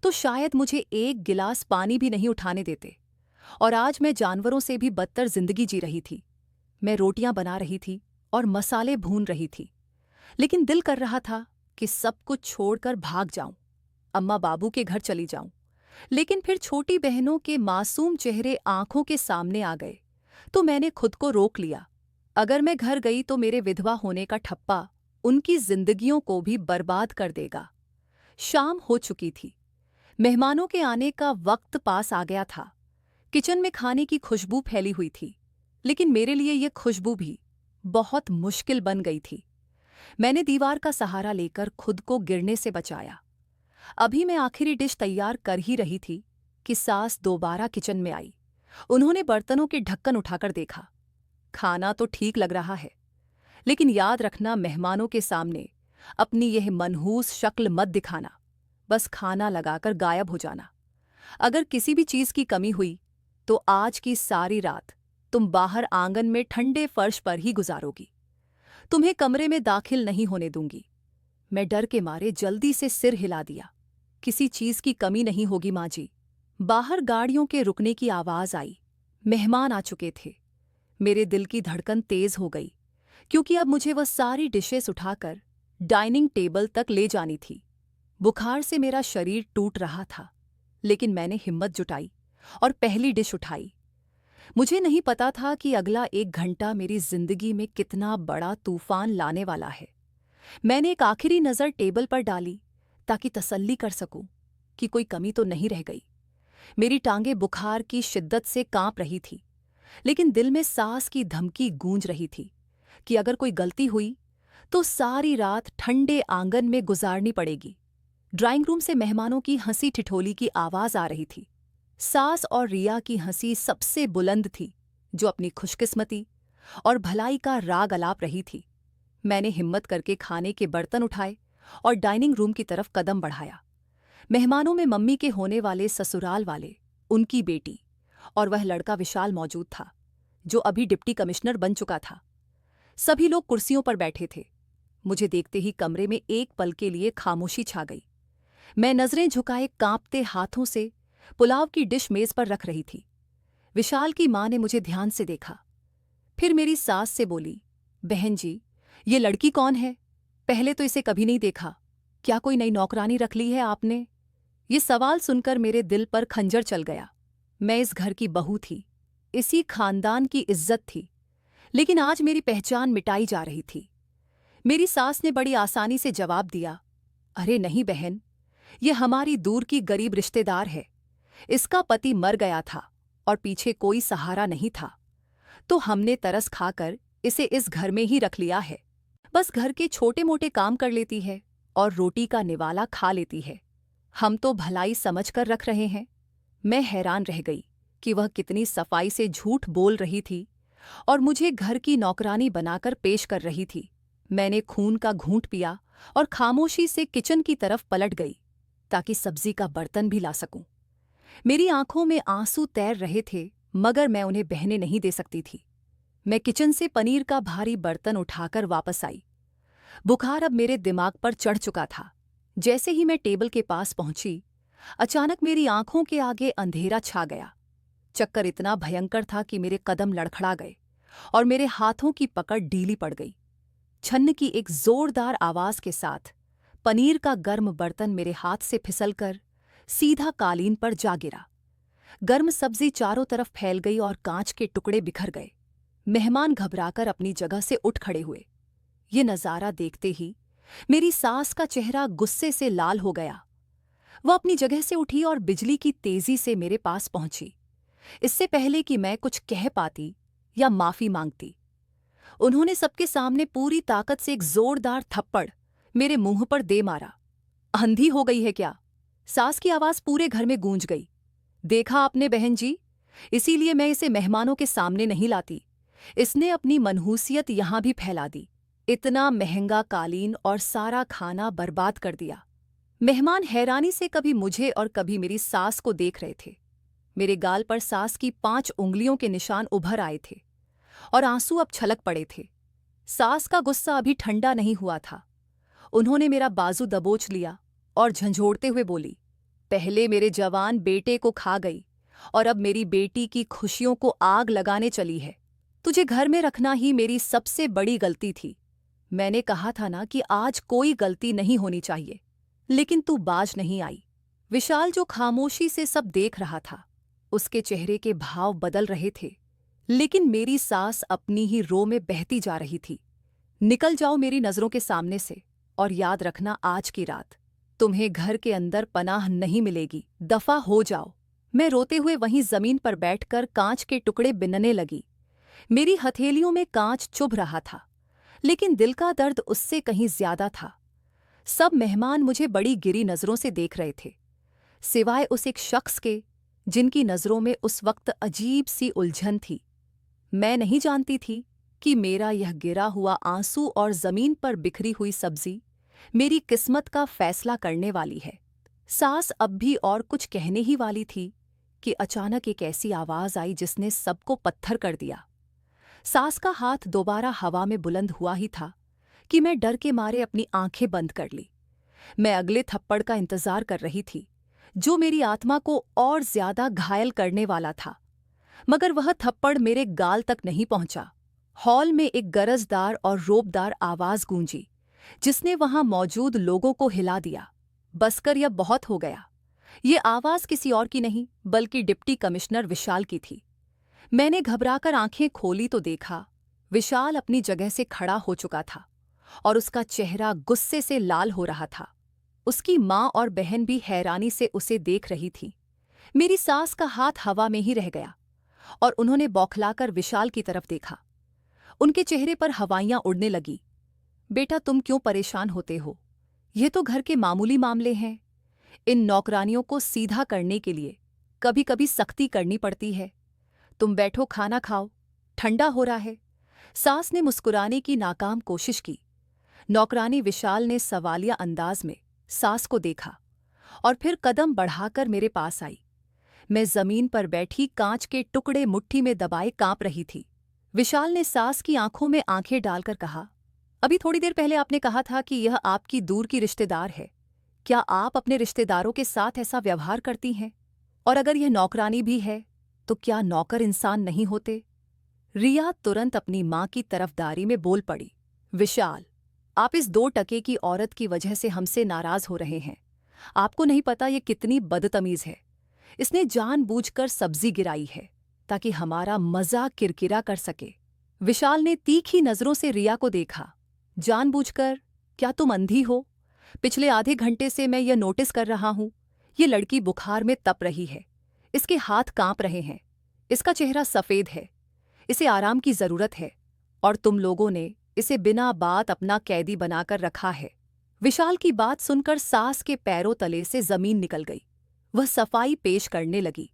S1: तो शायद मुझे एक गिलास पानी भी नहीं उठाने देते, और आज मैं जानवरों से भी बदतर जिंदगी जी रही थी। मैं रोटियां बना रही थी और मसाले भून रही थी, लेकिन दिल कर रहा था कि सब कुछ छोड़कर भाग जाऊं, अम्मा बाबू के घर चली जाऊं। लेकिन फिर छोटी बहनों के मासूम चेहरे आंखों के सामने आ गए, तो मैंने खुद को रोक लिया। अगर मैं घर गई तो मेरे विधवा होने का ठप्पा उनकी जिंदगियों को भी बर्बाद कर देगा। शाम हो चुकी थी। मेहमानों के आने का वक्त पास आ गया था। किचन में खाने की खुशबू फैली हुई थी, लेकिन मेरे लिए यह खुशबू भी बहुत मुश्किल बन गई थी। मैंने दीवार का सहारा लेकर खुद को गिरने से बचाया। अभी मैं आखिरी डिश तैयार कर ही रही थी कि सास दोबारा किचन में आई। उन्होंने बर्तनों के ढक्कन उठाकर देखा। खाना तो ठीक लग रहा है, लेकिन याद रखना, मेहमानों के सामने अपनी यह मनहूस शक्ल मत दिखाना। बस खाना लगाकर गायब हो जाना। अगर किसी भी चीज की कमी हुई तो आज की सारी रात तुम बाहर आंगन में ठंडे फर्श पर ही गुजारोगी। तुम्हें कमरे में दाखिल नहीं होने दूंगी। मैं डर के मारे जल्दी से सिर हिला दिया। किसी चीज की कमी नहीं होगी माँ जी। बाहर गाड़ियों के रुकने की आवाज आई। मेहमान आ चुके थे। मेरे दिल की धड़कन तेज हो गई, क्योंकि अब मुझे वह सारी डिशेस उठाकर डाइनिंग टेबल तक ले जानी थी। बुखार से मेरा शरीर टूट रहा था, लेकिन मैंने हिम्मत जुटाई और पहली डिश उठाई। मुझे नहीं पता था कि अगला 1 घंटा मेरी जिंदगी में कितना बड़ा तूफान लाने वाला है। मैंने एक आखिरी नज़र टेबल पर डाली ताकि तसल्ली कर सकूं कि कोई कमी तो नहीं रह गई। मेरी टांगें बुखार की शिद्दत से कांप रही थी, लेकिन दिल में सास की धमकी गूंज रही थी कि अगर कोई गलती हुई तो सारी रात ठंडे आंगन में गुजारनी पड़ेगी। ड्राइंग रूम से मेहमानों की हंसी ठिठोली की आवाज आ रही थी। सास और रिया की हंसी सबसे बुलंद थी, जो अपनी खुशकिस्मती और भलाई का राग अलाप रही थी। मैंने हिम्मत करके खाने के बर्तन उठाए और डाइनिंग रूम की तरफ कदम बढ़ाया। मेहमानों में मम्मी के होने वाले ससुराल वाले, उनकी बेटी और वह लड़का विशाल मौजूद था, जो अभी डिप्टी कमिश्नर बन चुका था। सभी लोग कुर्सियों पर बैठे थे। मुझे देखते ही कमरे में एक पल के लिए खामोशी छा गई। मैं नजरें झुकाए कांपते हाथों से पुलाव की डिश मेज पर रख रही थी। विशाल की मां ने मुझे ध्यान से देखा, फिर मेरी सास से बोली, बहन जी, ये लड़की कौन है? पहले तो इसे कभी नहीं देखा। क्या कोई नई नौकरानी रख ली है आपने? ये सवाल सुनकर मेरे दिल पर खंजर चल गया। मैं इस घर की बहू थी, इसी खानदान की इज्जत थी, लेकिन आज मेरी पहचान मिटाई जा रही थी। मेरी सास ने बड़ी आसानी से जवाब दिया, अरे नहीं बहन, ये हमारी दूर की गरीब रिश्तेदार है। इसका पति मर गया था और पीछे कोई सहारा नहीं था, तो हमने तरस खाकर इसे इस घर में ही रख लिया है। बस घर के छोटे मोटे काम कर लेती है और रोटी का निवाला खा लेती है। हम तो भलाई समझकर रख रहे हैं। मैं हैरान रह गई कि वह कितनी सफाई से झूठ बोल रही थी और मुझे घर की नौकरानी बनाकर पेश कर रही थी। मैंने खून का घूंट पिया और खामोशी से किचन की तरफ पलट गई ताकि सब्जी का बर्तन भी ला सकूं। मेरी आंखों में आंसू तैर रहे थे, मगर मैं उन्हें बहने नहीं दे सकती थी। मैं किचन से पनीर का भारी बर्तन उठाकर वापस आई। बुखार अब मेरे दिमाग पर चढ़ चुका था। जैसे ही मैं टेबल के पास पहुंची, अचानक मेरी आंखों के आगे अंधेरा छा गया। चक्कर इतना भयंकर था कि मेरे कदम लड़खड़ा गए और मेरे हाथों की पकड़ ढीली पड़ गई। छन्न की एक जोरदार आवाज के साथ पनीर का गर्म बर्तन मेरे हाथ से फिसलकर सीधा कालीन पर जा गिरा। गर्म सब्जी चारों तरफ फैल गई और कांच के टुकड़े बिखर गए। मेहमान घबराकर अपनी जगह से उठ खड़े हुए। ये नज़ारा देखते ही मेरी सास का चेहरा गुस्से से लाल हो गया। वह अपनी जगह से उठी और बिजली की तेजी से मेरे पास पहुंची, इससे पहले कि मैं कुछ कह पाती या माफी मांगती। उन्होंने सबके सामने पूरी ताकत से एक जोरदार थप्पड़ मेरे मुंह पर दे मारा। अंधी हो गई है क्या? सास की आवाज पूरे घर में गूंज गई। देखा आपने बहन जी, इसीलिए मैं इसे मेहमानों के सामने नहीं लाती। इसने अपनी मनहूसियत यहां भी फैला दी। इतना महंगा कालीन और सारा खाना बर्बाद कर दिया। मेहमान हैरानी से कभी मुझे और कभी मेरी सास को देख रहे थे। मेरे गाल पर सास की 5 उंगलियों के निशान उभर आए थे और आंसू अब छलक पड़े थे। सास का गुस्सा अभी ठंडा नहीं हुआ था। उन्होंने मेरा बाजू दबोच लिया और झंझोड़ते हुए बोली, पहले मेरे जवान बेटे को खा गई और अब मेरी बेटी की खुशियों को आग लगाने चली है। तुझे घर में रखना ही मेरी सबसे बड़ी गलती थी। मैंने कहा था ना कि आज कोई गलती नहीं होनी चाहिए, लेकिन तू बाज नहीं आई। विशाल, जो खामोशी से सब देख रहा था, उसके चेहरे के भाव बदल रहे थे, लेकिन मेरी सास अपनी ही रो में बहती जा रही थी। निकल जाओ मेरी नजरों के सामने से, और याद रखना आज की रात तुम्हें घर के अंदर पनाह नहीं मिलेगी। दफा हो जाओ। मैं रोते हुए वहीं जमीन पर बैठकर कांच के टुकड़े बिनने लगी। मेरी हथेलियों में कांच चुभ रहा था, लेकिन दिल का दर्द उससे कहीं ज्यादा था। सब मेहमान मुझे बड़ी गिरी नजरों से देख रहे थे, सिवाय उस एक शख्स के जिनकी नजरों में उस वक्त अजीब सी उलझन थी। मैं नहीं जानती थी कि मेरा यह गिरा हुआ आंसू और जमीन पर बिखरी हुई सब्जी मेरी किस्मत का फैसला करने वाली है। सास अब भी और कुछ कहने ही वाली थी कि अचानक एक ऐसी आवाज आई जिसने सबको पत्थर कर दिया। सास का हाथ दोबारा हवा में बुलंद हुआ ही था कि मैं डर के मारे अपनी आंखें बंद कर ली। मैं अगले थप्पड़ का इंतजार कर रही थी, जो मेरी आत्मा को और ज्यादा घायल करने वाला था, मगर वह थप्पड़ मेरे गाल तक नहीं पहुंचा। हॉल में एक गरजदार और रोबदार आवाज गूंजी, जिसने वहां मौजूद लोगों को हिला दिया। बस कर, यह बहुत हो गया। ये आवाज किसी और की नहीं, बल्कि डिप्टी कमिश्नर विशाल की थी। मैंने घबराकर आंखें खोली तो देखा विशाल अपनी जगह से खड़ा हो चुका था और उसका चेहरा गुस्से से लाल हो रहा था। उसकी मां और बहन भी हैरानी से उसे देख रही थी। मेरी सास का हाथ हवा में ही रह गया और उन्होंने बौखलाकर विशाल की तरफ देखा। उनके चेहरे पर हवाइयां उड़ने लगी। बेटा, तुम क्यों परेशान होते हो? ये तो घर के मामूली मामले हैं, इन नौकरानियों को सीधा करने के लिए कभी कभी सख्ती करनी पड़ती है। तुम बैठो, खाना खाओ, ठंडा हो रहा है। सास ने मुस्कुराने की नाकाम कोशिश की। नौकरानी विशाल ने सवालिया अंदाज में सास को देखा और फिर कदम बढ़ाकर मेरे पास आई। मैं जमीन पर बैठी कांच के टुकड़े मुट्ठी में दबाए कांप रही थी। विशाल ने सास की आंखों में आंखें डालकर कहा, अभी थोड़ी देर पहले आपने कहा था कि यह आपकी दूर की रिश्तेदार है। क्या आप अपने रिश्तेदारों के साथ ऐसा व्यवहार करती हैं? और अगर यह नौकरानी भी है तो क्या नौकर इंसान नहीं होते? रिया तुरंत अपनी मां की तरफदारी में बोल पड़ी, विशाल, आप इस 2 टके की औरत की वजह से हमसे नाराज हो रहे हैं। आपको नहीं पता ये कितनी बदतमीज है। इसने जानबूझकर सब्जी गिराई है ताकि हमारा मजा किरकिरा कर सके। विशाल ने तीखी नजरों से रिया को देखा। जानबूझकर? क्या तुम अंधी हो? पिछले आधे घंटे से मैं यह नोटिस कर रहा हूं। ये लड़की बुखार में तप रही है। इसके हाथ कांप रहे हैं। इसका चेहरा सफेद है। इसे आराम की जरूरत है और तुम लोगों ने इसे बिना बात अपना कैदी बनाकर रखा है। विशाल की बात सुनकर सास के पैरों तले से जमीन निकल गई। वह सफाई पेश करने लगी।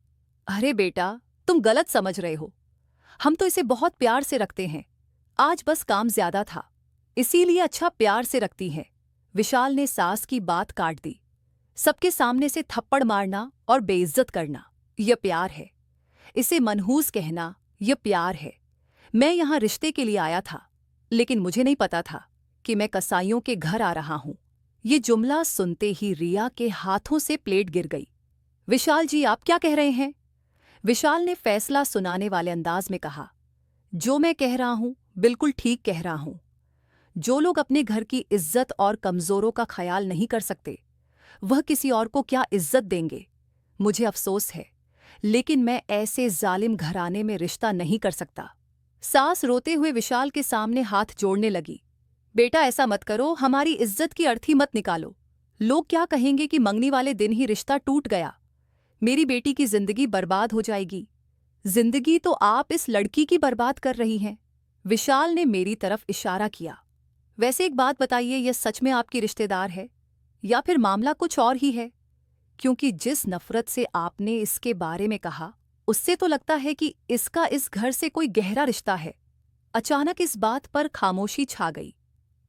S1: अरे बेटा, तुम गलत समझ रहे हो। हम तो इसे बहुत प्यार से रखते हैं। आज बस काम ज्यादा था, इसीलिए अच्छा प्यार से रखती हैं। विशाल ने सास की बात काट दी। सबके सामने से थप्पड़ मारना और बेइज्जत करना, यह प्यार है। इसे मनहूस कहना, यह प्यार है। मैं यहां रिश्ते के लिए आया था, लेकिन मुझे नहीं पता था कि मैं कसाईयों के घर आ रहा हूं। ये जुमला सुनते ही रिया के हाथों से प्लेट गिर गई। विशाल जी, आप क्या कह रहे हैं? विशाल ने फैसला सुनाने वाले अंदाज में कहा, जो मैं कह रहा हूं बिल्कुल ठीक कह रहा हूं। जो लोग अपने घर की इज्जत और कमजोरों का ख्याल नहीं कर सकते, वह किसी और को क्या इज्जत देंगे? मुझे अफसोस है, लेकिन मैं ऐसे जालिम घराने में रिश्ता नहीं कर सकता। सास रोते हुए विशाल के सामने हाथ जोड़ने लगी। बेटा, ऐसा मत करो, हमारी इज्जत की अर्थी मत निकालो। लोग क्या कहेंगे कि मंगनी वाले दिन ही रिश्ता टूट गया। मेरी बेटी की जिंदगी बर्बाद हो जाएगी। जिंदगी तो आप इस लड़की की बर्बाद कर रही हैं। विशाल ने मेरी तरफ इशारा किया। वैसे एक बात बताइए, यह सच में आपकी रिश्तेदार है या फिर मामला कुछ और ही है? क्योंकि जिस नफरत से आपने इसके बारे में कहा, उससे तो लगता है कि इसका इस घर से कोई गहरा रिश्ता है। अचानक इस बात पर खामोशी छा गई।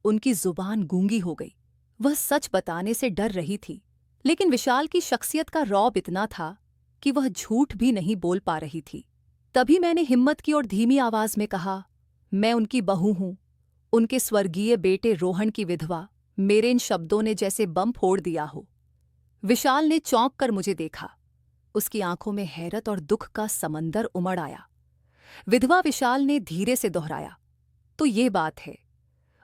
S1: उनकी जुबान गूंगी हो गई। वह सच बताने से डर रही थी, लेकिन विशाल की शख्सियत का रौब इतना था कि वह झूठ भी नहीं बोल पा रही थी। तभी मैंने हिम्मत की और धीमी आवाज में कहा, मैं उनकी बहू हूं, उनके स्वर्गीय बेटे रोहन की विधवा। मेरे इन शब्दों ने जैसे बम फोड़ दिया हो। विशाल ने चौंक कर मुझे देखा। उसकी आंखों में हैरत और दुख का समंदर उमड़ आया। विधवा? विशाल ने धीरे से दोहराया। तो ये बात है।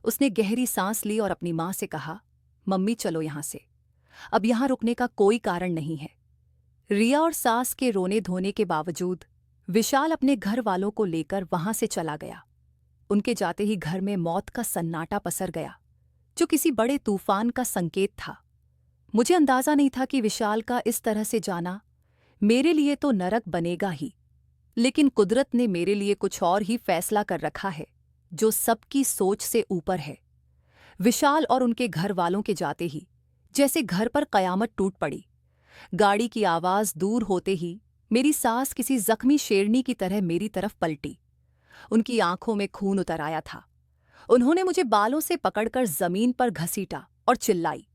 S1: उसने गहरी सांस ली और अपनी मां से कहा, मम्मी चलो यहां से, अब यहां रुकने का कोई कारण नहीं है। रिया और सास के रोने धोने के बावजूद विशाल अपने घर वालों को लेकर वहां से चला गया। उनके जाते ही घर में मौत का सन्नाटा पसर गया, जो किसी बड़े तूफान का संकेत था। मुझे अंदाजा नहीं था कि विशाल का इस तरह से जाना मेरे लिए तो नरक बनेगा ही, लेकिन कुदरत ने मेरे लिए कुछ और ही फैसला कर रखा है, जो सबकी सोच से ऊपर है। विशाल और उनके घर वालों के जाते ही जैसे घर पर कयामत टूट पड़ी। गाड़ी की आवाज दूर होते ही मेरी सास किसी जख्मी शेरनी की तरह मेरी तरफ पलटी। उनकी आंखों में खून उतर आया था। उन्होंने मुझे बालों से पकड़कर जमीन पर घसीटा और चिल्लाई,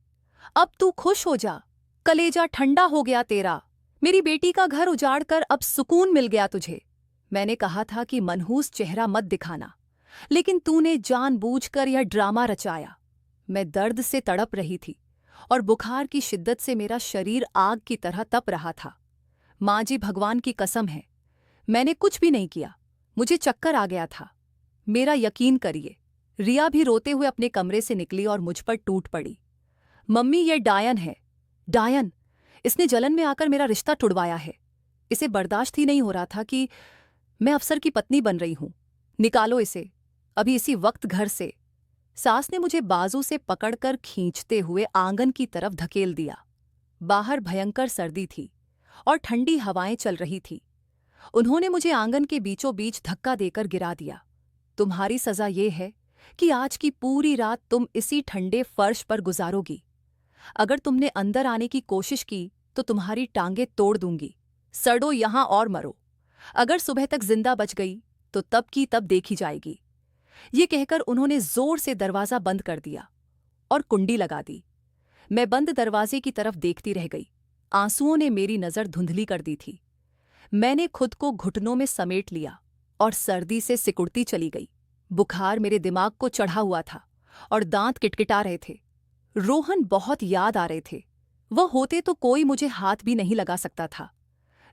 S1: अब तू खुश हो जा, कलेजा ठंडा हो गया तेरा। मेरी बेटी का घर उजाड़कर अब सुकून मिल गया तुझे। मैंने कहा था कि मनहूस चेहरा मत दिखाना, लेकिन तूने जानबूझकर यह ड्रामा रचाया। मैं दर्द से तड़प रही थी और बुखार की शिद्दत से मेरा शरीर आग की तरह तप रहा था। माँ जी, भगवान की कसम है, मैंने कुछ भी नहीं किया। मुझे चक्कर आ गया था। मेरा यकीन करिए। रिया भी रोते हुए अपने कमरे से निकली और मुझ पर टूट पड़ी। मम्मी, ये डायन है, डायन। इसने जलन में आकर मेरा रिश्ता टुड़वाया है। इसे बर्दाश्त ही नहीं हो रहा था कि मैं अफसर की पत्नी बन रही हूं। निकालो इसे, अभी इसी वक्त घर से। सास ने मुझे बाजू से पकड़कर खींचते हुए आंगन की तरफ धकेल दिया। बाहर भयंकर सर्दी थी और ठंडी हवाएं चल रही थी। उन्होंने मुझे आंगन के बीचों बीच धक्का देकर गिरा दिया। तुम्हारी सजा ये है कि आज की पूरी रात तुम इसी ठंडे फर्श पर गुजारोगी। अगर तुमने अंदर आने की कोशिश की तो तुम्हारी टांगें तोड़ दूंगी। सड़ो यहां और मरो। अगर सुबह तक जिंदा बच गई तो तब की तब देखी जाएगी। ये कहकर उन्होंने जोर से दरवाजा बंद कर दिया और कुंडी लगा दी। मैं बंद दरवाजे की तरफ देखती रह गई। आंसुओं ने मेरी नजर धुंधली कर दी थी। मैंने खुद को घुटनों में समेट लिया और सर्दी से सिकुड़ती चली गई। बुखार मेरे दिमाग को चढ़ा हुआ था और दांत किटकिटा रहे थे। रोहन बहुत याद आ रहे थे। वह होते तो कोई मुझे हाथ भी नहीं लगा सकता था।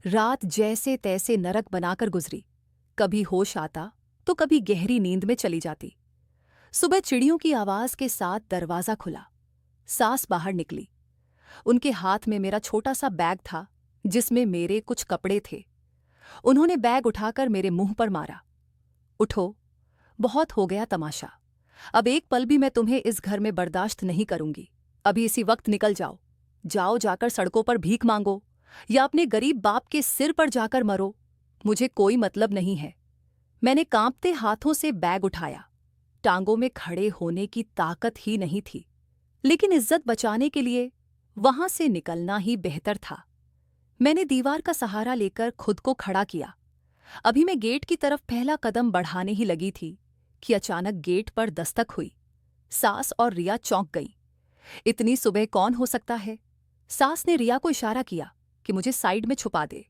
S1: रात जैसे तैसे नरक बनाकर गुजरी। कभी होश आता तो कभी गहरी नींद में चली जाती। सुबह चिड़ियों की आवाज के साथ दरवाजा खुला। सास बाहर निकली। उनके हाथ में मेरा छोटा सा बैग था जिसमें मेरे कुछ कपड़े थे। उन्होंने बैग उठाकर मेरे मुंह पर मारा। उठो, बहुत हो गया तमाशा। अब एक पल भी मैं तुम्हें इस घर में बर्दाश्त नहीं करूंगी। अभी इसी वक्त निकल जाओ। जाओ, जाकर सड़कों पर भीख मांगो या अपने गरीब बाप के सिर पर जाकर मरो। मुझे कोई मतलब नहीं है। मैंने कांपते हाथों से बैग उठाया। टांगों में खड़े होने की ताकत ही नहीं थी, लेकिन इज्जत बचाने के लिए वहां से निकलना ही बेहतर था। मैंने दीवार का सहारा लेकर खुद को खड़ा किया। अभी मैं गेट की तरफ पहला कदम बढ़ाने ही लगी थी कि अचानक गेट पर दस्तक हुई। सास और रिया चौंक गई। इतनी सुबह कौन हो सकता है? सास ने रिया को इशारा किया कि मुझे साइड में छुपा दे,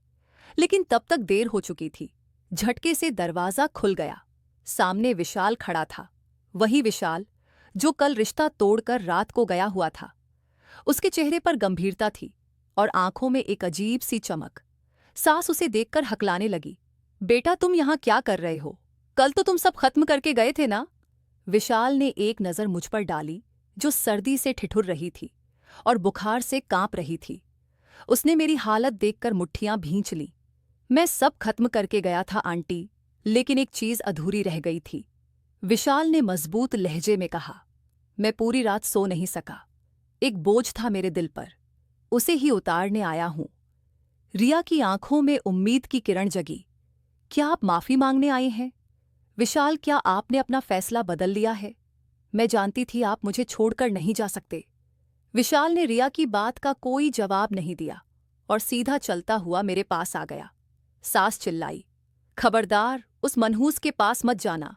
S1: लेकिन तब तक देर हो चुकी थी। झटके से दरवाजा खुल गया। सामने विशाल खड़ा था। वही विशाल जो कल रिश्ता तोड़कर रात को गया हुआ था। उसके चेहरे पर गंभीरता थी और आंखों में एक अजीब सी चमक। सास उसे देखकर हकलाने लगी। बेटा, तुम यहां क्या कर रहे हो? कल तो तुम सब खत्म करके गए थे ना? विशाल ने एक नजर मुझ पर डाली जो सर्दी से ठिठुर रही थी और बुखार से कांप रही थी। उसने मेरी हालत देखकर मुट्ठियां भींच लीं। मैं सब खत्म करके गया था आंटी, लेकिन एक चीज अधूरी रह गई थी। विशाल ने मजबूत लहजे में कहा। मैं पूरी रात सो नहीं सका। एक बोझ था मेरे दिल पर, उसे ही उतारने आया हूं। रिया की आंखों में उम्मीद की किरण जगी। क्या आप माफी मांगने आए हैं? विशाल, क्या आपने अपना फैसला बदल लिया है? मैं जानती थी आप मुझे छोड़कर नहीं जा सकते। विशाल ने रिया की बात का कोई जवाब नहीं दिया और सीधा चलता हुआ मेरे पास आ गया। सास चिल्लाई, खबरदार, उस मनहूस के पास मत जाना।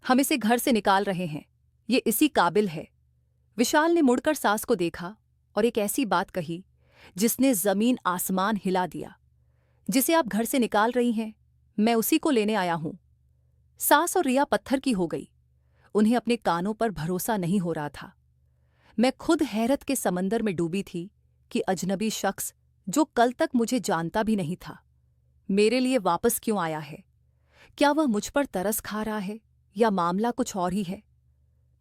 S1: हम इसे घर से निकाल रहे हैं। ये इसी काबिल है। विशाल ने मुड़कर सास को देखा और एक ऐसी बात कही जिसने जमीन आसमान हिला दिया। जिसे आप घर से निकाल रही हैं, मैं उसी को लेने आया हूं। सास और रिया पत्थर की हो गई। उन्हें अपने कानों पर भरोसा नहीं हो रहा था। मैं खुद हैरत के समंदर में डूबी थी कि अजनबी शख्स जो कल तक मुझे जानता भी नहीं था, मेरे लिए वापस क्यों आया है? क्या वह मुझ पर तरस खा रहा है या मामला कुछ और ही है?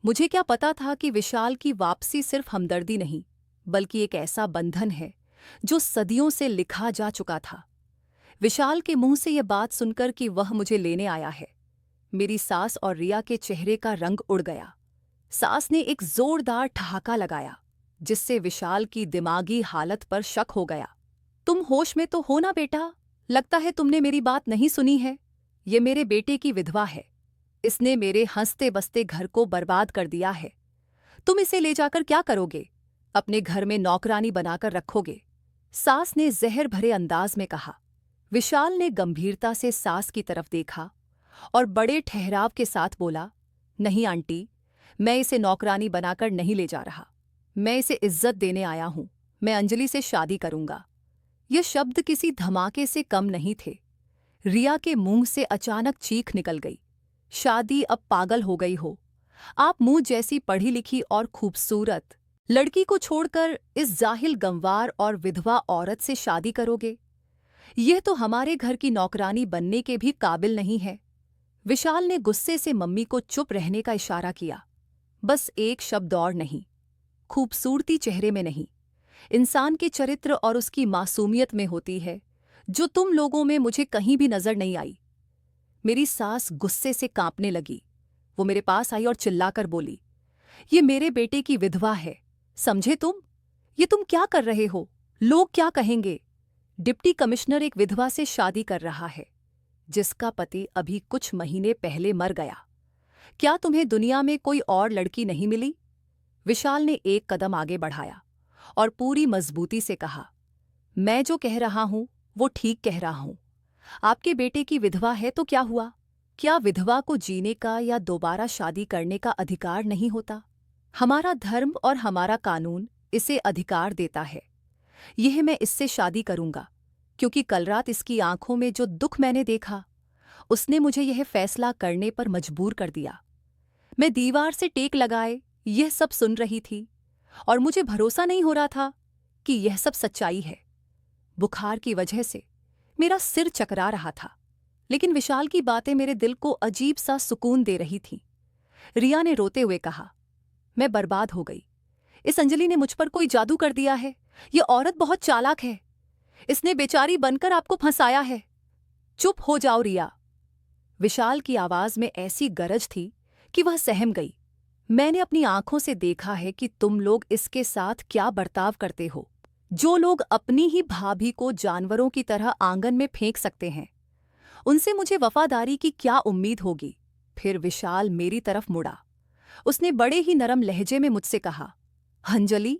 S1: मुझे क्या पता था कि विशाल की वापसी सिर्फ हमदर्दी नहीं, बल्कि एक ऐसा बंधन है जो सदियों से लिखा जा चुका था। विशाल के मुंह से यह बात सुनकर कि वह मुझे लेने आया है, मेरी सास और रिया के चेहरे का रंग उड़ गया। सास ने एक जोरदार ठहाका लगाया, जिससे विशाल की दिमागी हालत पर शक हो गया। तुम होश में तो हो ना बेटा? लगता है तुमने मेरी बात नहीं सुनी है। ये मेरे बेटे की विधवा है। इसने मेरे हंसते बसते घर को बर्बाद कर दिया है। तुम इसे ले जाकर क्या करोगे? अपने घर में नौकरानी बनाकर रखोगे? सास ने जहर भरे अंदाज में कहा। विशाल ने गंभीरता से सास की तरफ देखा और बड़े ठहराव के साथ बोला, नहीं आंटी, मैं इसे नौकरानी बनाकर नहीं ले जा रहा। मैं इसे इज्जत देने आया हूं। मैं अंजलि से शादी करूंगा। ये शब्द किसी धमाके से कम नहीं थे। रिया के मुंह से अचानक चीख निकल गई। शादी? अब पागल हो गई हो? आप मुंह जैसी पढ़ी लिखी और खूबसूरत लड़की को छोड़कर इस जाहिल गंवार और विधवा औरत से शादी करोगे? यह तो हमारे घर की नौकरानी बनने के भी काबिल नहीं है। विशाल ने गुस्से से मम्मी को चुप रहने का इशारा किया। बस एक शब्द और नहीं। खूबसूरती चेहरे में नहीं, इंसान के चरित्र और उसकी मासूमियत में होती है, जो तुम लोगों में मुझे कहीं भी नजर नहीं आई। मेरी सास गुस्से से कांपने लगी। वो मेरे पास आई और चिल्लाकर बोली, ये मेरे बेटे की विधवा है, समझे तुम? ये तुम क्या कर रहे हो? लोग क्या कहेंगे? डिप्टी कमिश्नर एक विधवा से शादी कर रहा है, जिसका पति अभी कुछ महीने पहले मर गया। क्या तुम्हें दुनिया में कोई और लड़की नहीं मिली? विशाल ने एक कदम आगे बढ़ाया और पूरी मजबूती से कहा, मैं जो कह रहा हूं वो ठीक कह रहा हूं। आपके बेटे की विधवा है तो क्या हुआ? क्या विधवा को जीने का या दोबारा शादी करने का अधिकार नहीं होता? हमारा धर्म और हमारा कानून इसे अधिकार देता है। यह मैं इससे शादी करूंगा, क्योंकि कल रात इसकी आंखों में जो दुख मैंने देखा, उसने मुझे यह फैसला करने पर मजबूर कर दिया। मैं दीवार से टेक लगाए यह सब सुन रही थी और मुझे भरोसा नहीं हो रहा था कि यह सब सच्चाई है। बुखार की वजह से मेरा सिर चकरा रहा था, लेकिन विशाल की बातें मेरे दिल को अजीब सा सुकून दे रही थीं। रिया ने रोते हुए कहा, मैं बर्बाद हो गई। इस अंजलि ने मुझ पर कोई जादू कर दिया है। ये औरत बहुत चालाक है। इसने बेचारी बनकर आपको फंसाया है। चुप हो जाओ रिया। विशाल की आवाज में ऐसी गरज थी कि वह सहम गई। मैंने अपनी आंखों से देखा है कि तुम लोग इसके साथ क्या बर्ताव करते हो। जो लोग अपनी ही भाभी को जानवरों की तरह आंगन में फेंक सकते हैं, उनसे मुझे वफादारी की क्या उम्मीद होगी। फिर विशाल मेरी तरफ मुड़ा। उसने बड़े ही नरम लहजे में मुझसे कहा, अंजलि,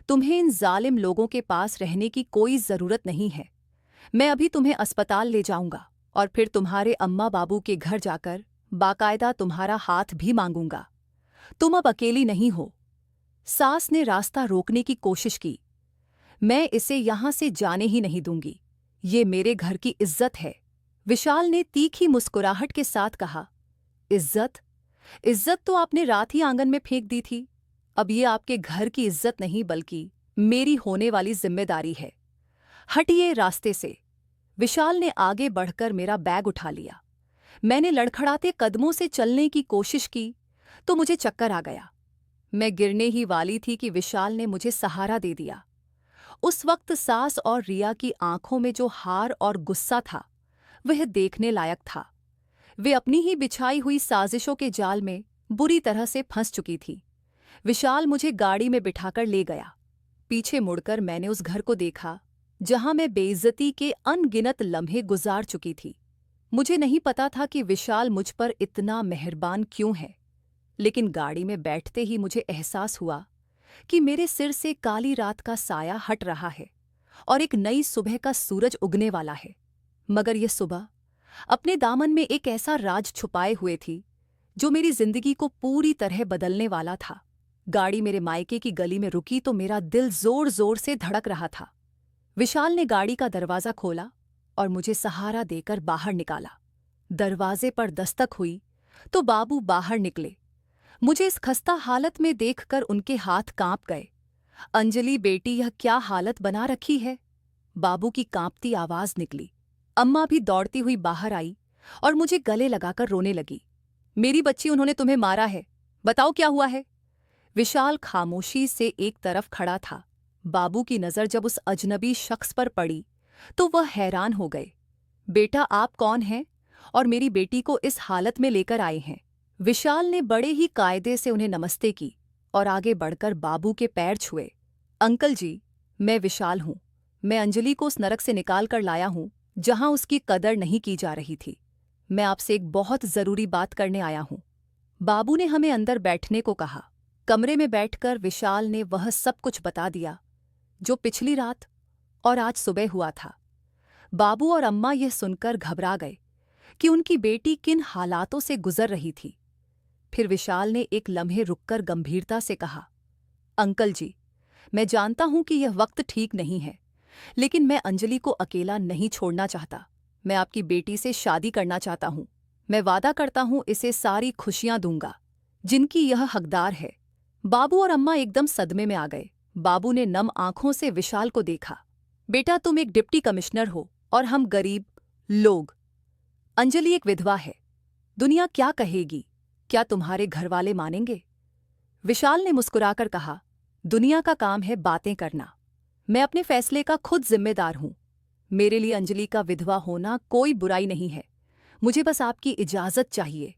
S1: तुम्हें इन जालिम लोगों के पास रहने की कोई जरूरत नहीं है। मैं अभी तुम्हें अस्पताल ले जाऊंगा और फिर तुम्हारे अम्मा बाबू के घर जाकर बाकायदा तुम्हारा हाथ भी मांगूंगा। तुम अब अकेली नहीं हो। सास ने रास्ता रोकने की कोशिश की। मैं इसे यहां से जाने ही नहीं दूंगी। ये मेरे घर की इज्जत है। विशाल ने तीखी मुस्कुराहट के साथ कहा, इज्जत? इज्जत तो आपने रात ही आंगन में फेंक दी थी। अब ये आपके घर की इज्जत नहीं बल्कि मेरी होने वाली जिम्मेदारी है। हटिए रास्ते से। विशाल ने आगे बढ़कर मेरा बैग उठा लिया। मैंने लड़खड़ाते कदमों से चलने की कोशिश की तो मुझे चक्कर आ गया। मैं गिरने ही वाली थी कि विशाल ने मुझे सहारा दे दिया। उस वक्त सास और रिया की आंखों में जो हार और गुस्सा था, वह देखने लायक था। वे अपनी ही बिछाई हुई साजिशों के जाल में बुरी तरह से फंस चुकी थी। विशाल मुझे गाड़ी में बिठाकर ले गया। पीछे मुड़कर मैंने उस घर को देखा जहां मैं बेइज्जती के अनगिनत लम्हे गुजार चुकी थी। मुझे नहीं पता था कि विशाल मुझ पर इतना मेहरबान क्यों है, लेकिन गाड़ी में बैठते ही मुझे एहसास हुआ कि मेरे सिर से काली रात का साया हट रहा है और एक नई सुबह का सूरज उगने वाला है। मगर यह सुबह अपने दामन में एक ऐसा राज छुपाए हुए थी जो मेरी जिंदगी को पूरी तरह बदलने वाला था। गाड़ी मेरे मायके की गली में रुकी तो मेरा दिल जोर जोर से धड़क रहा था। विशाल ने गाड़ी का दरवाजा खोला और मुझे सहारा देकर बाहर निकाला। दरवाजे पर दस्तक हुई तो बाबू बाहर निकले। मुझे इस खस्ता हालत में देखकर उनके हाथ कांप गए। अंजलि बेटी, यह क्या हालत बना रखी है? बाबू की कांपती आवाज निकली। अम्मा भी दौड़ती हुई बाहर आई और मुझे गले लगाकर रोने लगी। मेरी बच्ची, उन्होंने तुम्हें मारा है। बताओ क्या हुआ है? विशाल खामोशी से एक तरफ खड़ा था। बाबू की नजर जब उस अजनबी शख्स पर पड़ी तो वह हैरान हो गए। बेटा, आप कौन हैं और मेरी बेटी को इस हालत में लेकर आए हैं? विशाल ने बड़े ही कायदे से उन्हें नमस्ते की और आगे बढ़कर बाबू के पैर छुए। अंकल जी, मैं विशाल हूं। मैं अंजलि को उस नरक से निकाल कर लाया हूं जहां उसकी कदर नहीं की जा रही थी। मैं आपसे एक बहुत जरूरी बात करने आया हूं। बाबू ने हमें अंदर बैठने को कहा। कमरे में बैठकर विशाल ने वह सब कुछ बता दिया जो पिछली रात और आज सुबह हुआ था। बाबू और अम्मा यह सुनकर घबरा गए कि उनकी बेटी किन हालातों से गुजर रही थी। फिर विशाल ने एक लम्हे रुककर गंभीरता से कहा, अंकल जी, मैं जानता हूं कि यह वक्त ठीक नहीं है, लेकिन मैं अंजलि को अकेला नहीं छोड़ना चाहता। मैं आपकी बेटी से शादी करना चाहता हूं। मैं वादा करता हूं इसे सारी खुशियां दूंगा जिनकी यह हकदार है। बाबू और अम्मा एकदम सदमे में आ गए। बाबू ने नम आंखों से विशाल को देखा। बेटा, तुम एक डिप्टी कमिश्नर हो और हम गरीब लोग। अंजलि एक विधवा है। दुनिया क्या कहेगी? क्या तुम्हारे घरवाले मानेंगे? विशाल ने मुस्कुराकर कहा, दुनिया का काम है बातें करना। मैं अपने फैसले का खुद जिम्मेदार हूं। मेरे लिए अंजलि का विधवा होना कोई बुराई नहीं है। मुझे बस आपकी इजाजत चाहिए।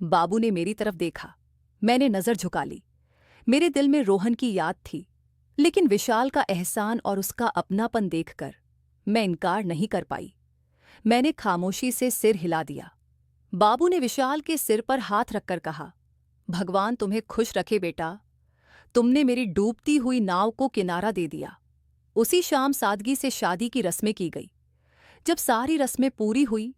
S1: बाबू ने मेरी तरफ देखा। मैंने नजर झुका ली। मेरे दिल में रोहन की याद थी, लेकिन विशाल का एहसान और उसका अपनापन देखकर मैं इनकार नहीं कर पाई। मैंने खामोशी से सिर हिला दिया। बाबू ने विशाल के सिर पर हाथ रखकर कहा, भगवान तुम्हें खुश रखे बेटा। तुमने मेरी डूबती हुई नाव को किनारा दे दिया। उसी शाम सादगी से शादी की रस्में की गई। जब सारी रस्में पूरी हुई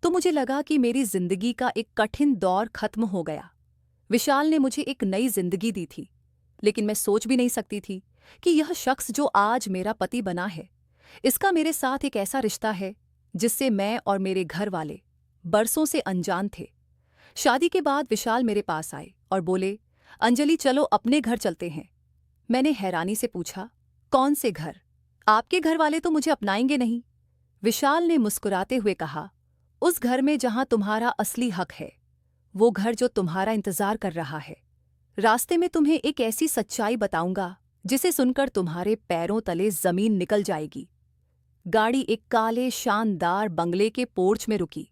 S1: तो मुझे लगा कि मेरी जिंदगी का एक कठिन दौर खत्म हो गया। विशाल ने मुझे एक नई जिंदगी दी थी, लेकिन मैं सोच भी नहीं सकती थी कि यह शख्स जो आज मेरा पति बना है, इसका मेरे साथ एक ऐसा रिश्ता है जिससे मैं और मेरे घर वाले बरसों से अनजान थे। शादी के बाद विशाल मेरे पास आए और बोले, अंजलि चलो अपने घर चलते हैं। मैंने हैरानी से पूछा, कौन से घर? आपके घर वाले तो मुझे अपनाएंगे नहीं। विशाल ने मुस्कुराते हुए कहा, उस घर में जहां तुम्हारा असली हक है, वो घर जो तुम्हारा इंतजार कर रहा है। रास्ते में तुम्हें एक ऐसी सच्चाई बताऊंगा जिसे सुनकर तुम्हारे पैरों तले जमीन निकल जाएगी। गाड़ी एक काले शानदार बंगले के पोर्च में रुकी।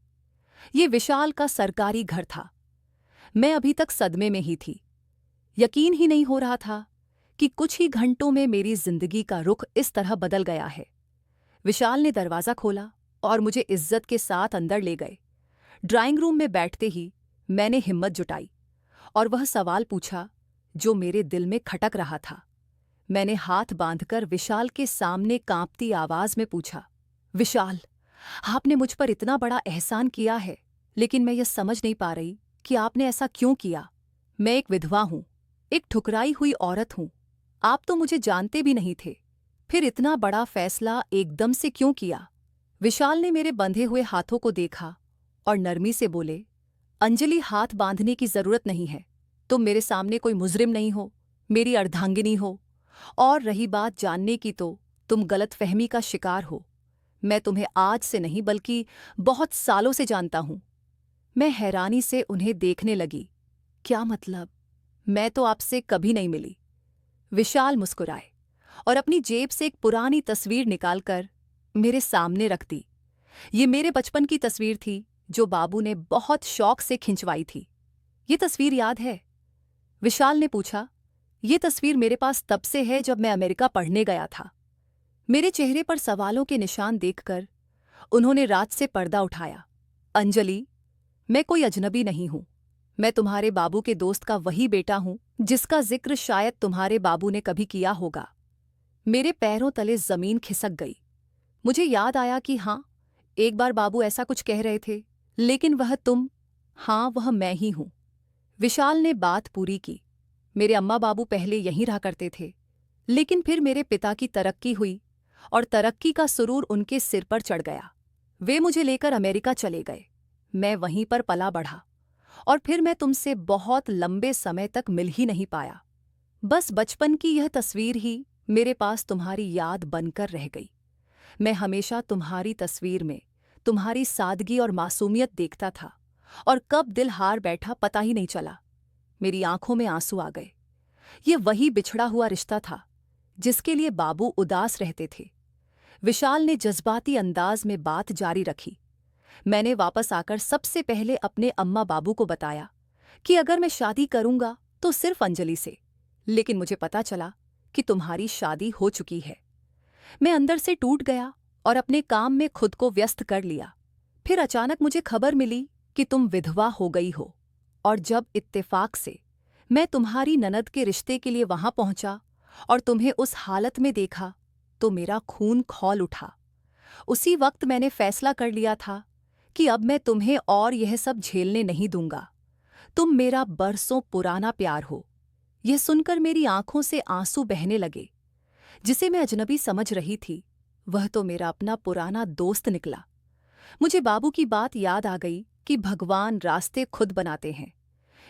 S1: ये विशाल का सरकारी घर था। मैं अभी तक सदमे में ही थी। यकीन ही नहीं हो रहा था कि कुछ ही घंटों में मेरी जिंदगी का रुख इस तरह बदल गया है। विशाल ने दरवाज़ा खोला और मुझे इज्जत के साथ अंदर ले गए। ड्राइंग रूम में बैठते ही मैंने हिम्मत जुटाई और वह सवाल पूछा जो मेरे दिल में खटक रहा था। मैंने हाथ बांधकर विशाल के सामने कांपती आवाज में पूछा, विशाल, आपने मुझ पर इतना बड़ा एहसान किया है, लेकिन मैं यह समझ नहीं पा रही कि आपने ऐसा क्यों किया। मैं एक विधवा हूं, एक ठुकराई हुई औरत हूं। आप तो मुझे जानते भी नहीं थे, फिर इतना बड़ा फैसला एकदम से क्यों किया? विशाल ने मेरे बंधे हुए हाथों को देखा और नरमी से बोले, अंजलि, हाथ बांधने की जरूरत नहीं है। तुम मेरे सामने कोई मुजरिम नहीं हो, मेरी अर्धांगिनी हो। और रही बात जानने की, तो तुम गलतफहमी का शिकार हो। मैं तुम्हें आज से नहीं बल्कि बहुत सालों से जानता हूं। मैं हैरानी से उन्हें देखने लगी। क्या मतलब? मैं तो आपसे कभी नहीं मिली। विशाल मुस्कुराए और अपनी जेब से एक पुरानी तस्वीर निकालकर मेरे सामने रख दी। ये मेरे बचपन की तस्वीर थी जो बाबू ने बहुत शौक से खिंचवाई थी। ये तस्वीर याद है? विशाल ने पूछा। ये तस्वीर मेरे पास तब से है जब मैं अमेरिका पढ़ने गया था। मेरे चेहरे पर सवालों के निशान देखकर उन्होंने रात से पर्दा उठाया। अंजलि, मैं कोई अजनबी नहीं हूं। मैं तुम्हारे बाबू के दोस्त का वही बेटा हूं जिसका जिक्र शायद तुम्हारे बाबू ने कभी किया होगा। मेरे पैरों तले जमीन खिसक गई। मुझे याद आया कि हाँ, एक बार बाबू ऐसा कुछ कह रहे थे, लेकिन वह तुम? हाँ, वह मैं ही हूं। विशाल ने बात पूरी की। मेरे अम्मा बाबू पहले यहीं रहा करते थे, लेकिन फिर मेरे पिता की तरक्की हुई और तरक्की का सुरूर उनके सिर पर चढ़ गया। वे मुझे लेकर अमेरिका चले गए। मैं वहीं पर पला बढ़ा और फिर मैं तुमसे बहुत लंबे समय तक मिल ही नहीं पाया। बस बचपन की यह तस्वीर ही मेरे पास तुम्हारी याद बनकर रह गई। मैं हमेशा तुम्हारी तस्वीर में तुम्हारी सादगी और मासूमियत देखता था और कब दिल हार बैठा पता ही नहीं चला। मेरी आंखों में आंसू आ गए। ये वही बिछड़ा हुआ रिश्ता था जिसके लिए बाबू उदास रहते थे। विशाल ने जज्बाती अंदाज में बात जारी रखी। मैंने वापस आकर सबसे पहले अपने अम्मा बाबू को बताया कि अगर मैं शादी करूंगा तो सिर्फ अंजलि से, लेकिन मुझे पता चला कि तुम्हारी शादी हो चुकी है। मैं अंदर से टूट गया और अपने काम में खुद को व्यस्त कर लिया। फिर अचानक मुझे खबर मिली कि तुम विधवा हो गई हो, और जब इत्तेफाक से मैं तुम्हारी ननद के रिश्ते के लिए वहां पहुंचा और तुम्हें उस हालत में देखा तो मेरा खून खौल उठा। उसी वक्त मैंने फैसला कर लिया था कि अब मैं तुम्हें और यह सब झेलने नहीं दूंगा। तुम मेरा बरसों पुराना प्यार हो। यह सुनकर मेरी आंखों से आंसू बहने लगे। जिसे मैं अजनबी समझ रही थी, वह तो मेरा अपना पुराना दोस्त निकला। मुझे बाबू की बात याद आ गई कि भगवान रास्ते खुद बनाते हैं।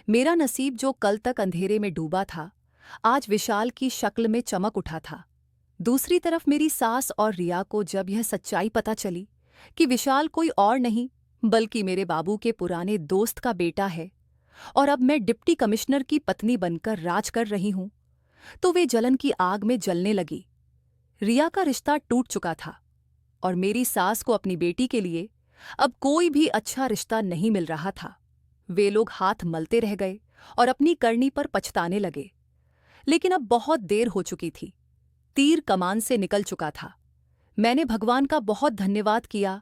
S1: मेरा नसीब जो कल तक अंधेरे में डूबा था, आज विशाल की शक्ल में चमक उठा था। दूसरी तरफ मेरी सास और रिया को जब यह सच्चाई पता चली कि विशाल कोई और नहीं बल्कि मेरे बाबू के पुराने दोस्त का बेटा है और अब मैं डिप्टी कमिश्नर की पत्नी बनकर राज कर रही हूं, तो वे जलन की आग में जलने लगी। रिया का रिश्ता टूट चुका था और मेरी सास को अपनी बेटी के लिए अब कोई भी अच्छा रिश्ता नहीं मिल रहा था। वे लोग हाथ मलते रह गए और अपनी करनी पर पछताने लगे। लेकिन अब बहुत देर हो चुकी थी। तीर कमान से निकल चुका था। मैंने भगवान का बहुत धन्यवाद किया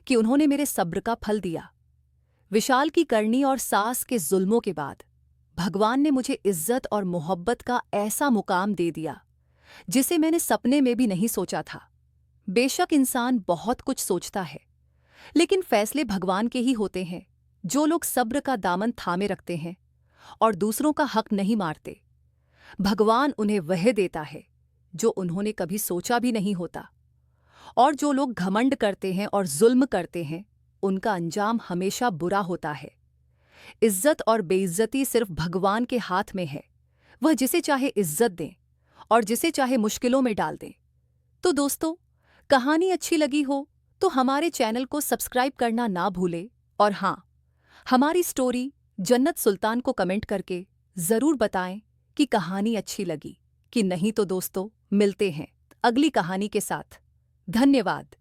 S1: कि उन्होंने मेरे सब्र का फल दिया। विशाल की करनी और सास के जुल्मों के बाद भगवान ने मुझे इज्जत और मोहब्बत का ऐसा मुकाम दे दिया जिसे मैंने सपने में भी नहीं सोचा था। बेशक इंसान बहुत कुछ सोचता है, लेकिन फैसले भगवान के ही होते हैं। जो लोग सब्र का दामन थामे रखते हैं और दूसरों का हक नहीं मारते, भगवान उन्हें वह देता है जो उन्होंने कभी सोचा भी नहीं होता। और जो लोग घमंड करते हैं और जुल्म करते हैं, उनका अंजाम हमेशा बुरा होता है। इज्जत और बेइज्जती सिर्फ भगवान के हाथ में है। वह जिसे चाहे इज्जत दें और जिसे चाहे मुश्किलों में डाल दें। तो दोस्तों, कहानी अच्छी लगी हो तो हमारे चैनल को सब्सक्राइब करना ना भूलें। और हाँ, हमारी स्टोरी जन्नत सुल्तान को कमेंट करके ज़रूर बताएं कि कहानी अच्छी लगी कि नहीं। तो दोस्तों, मिलते हैं अगली कहानी के साथ। धन्यवाद।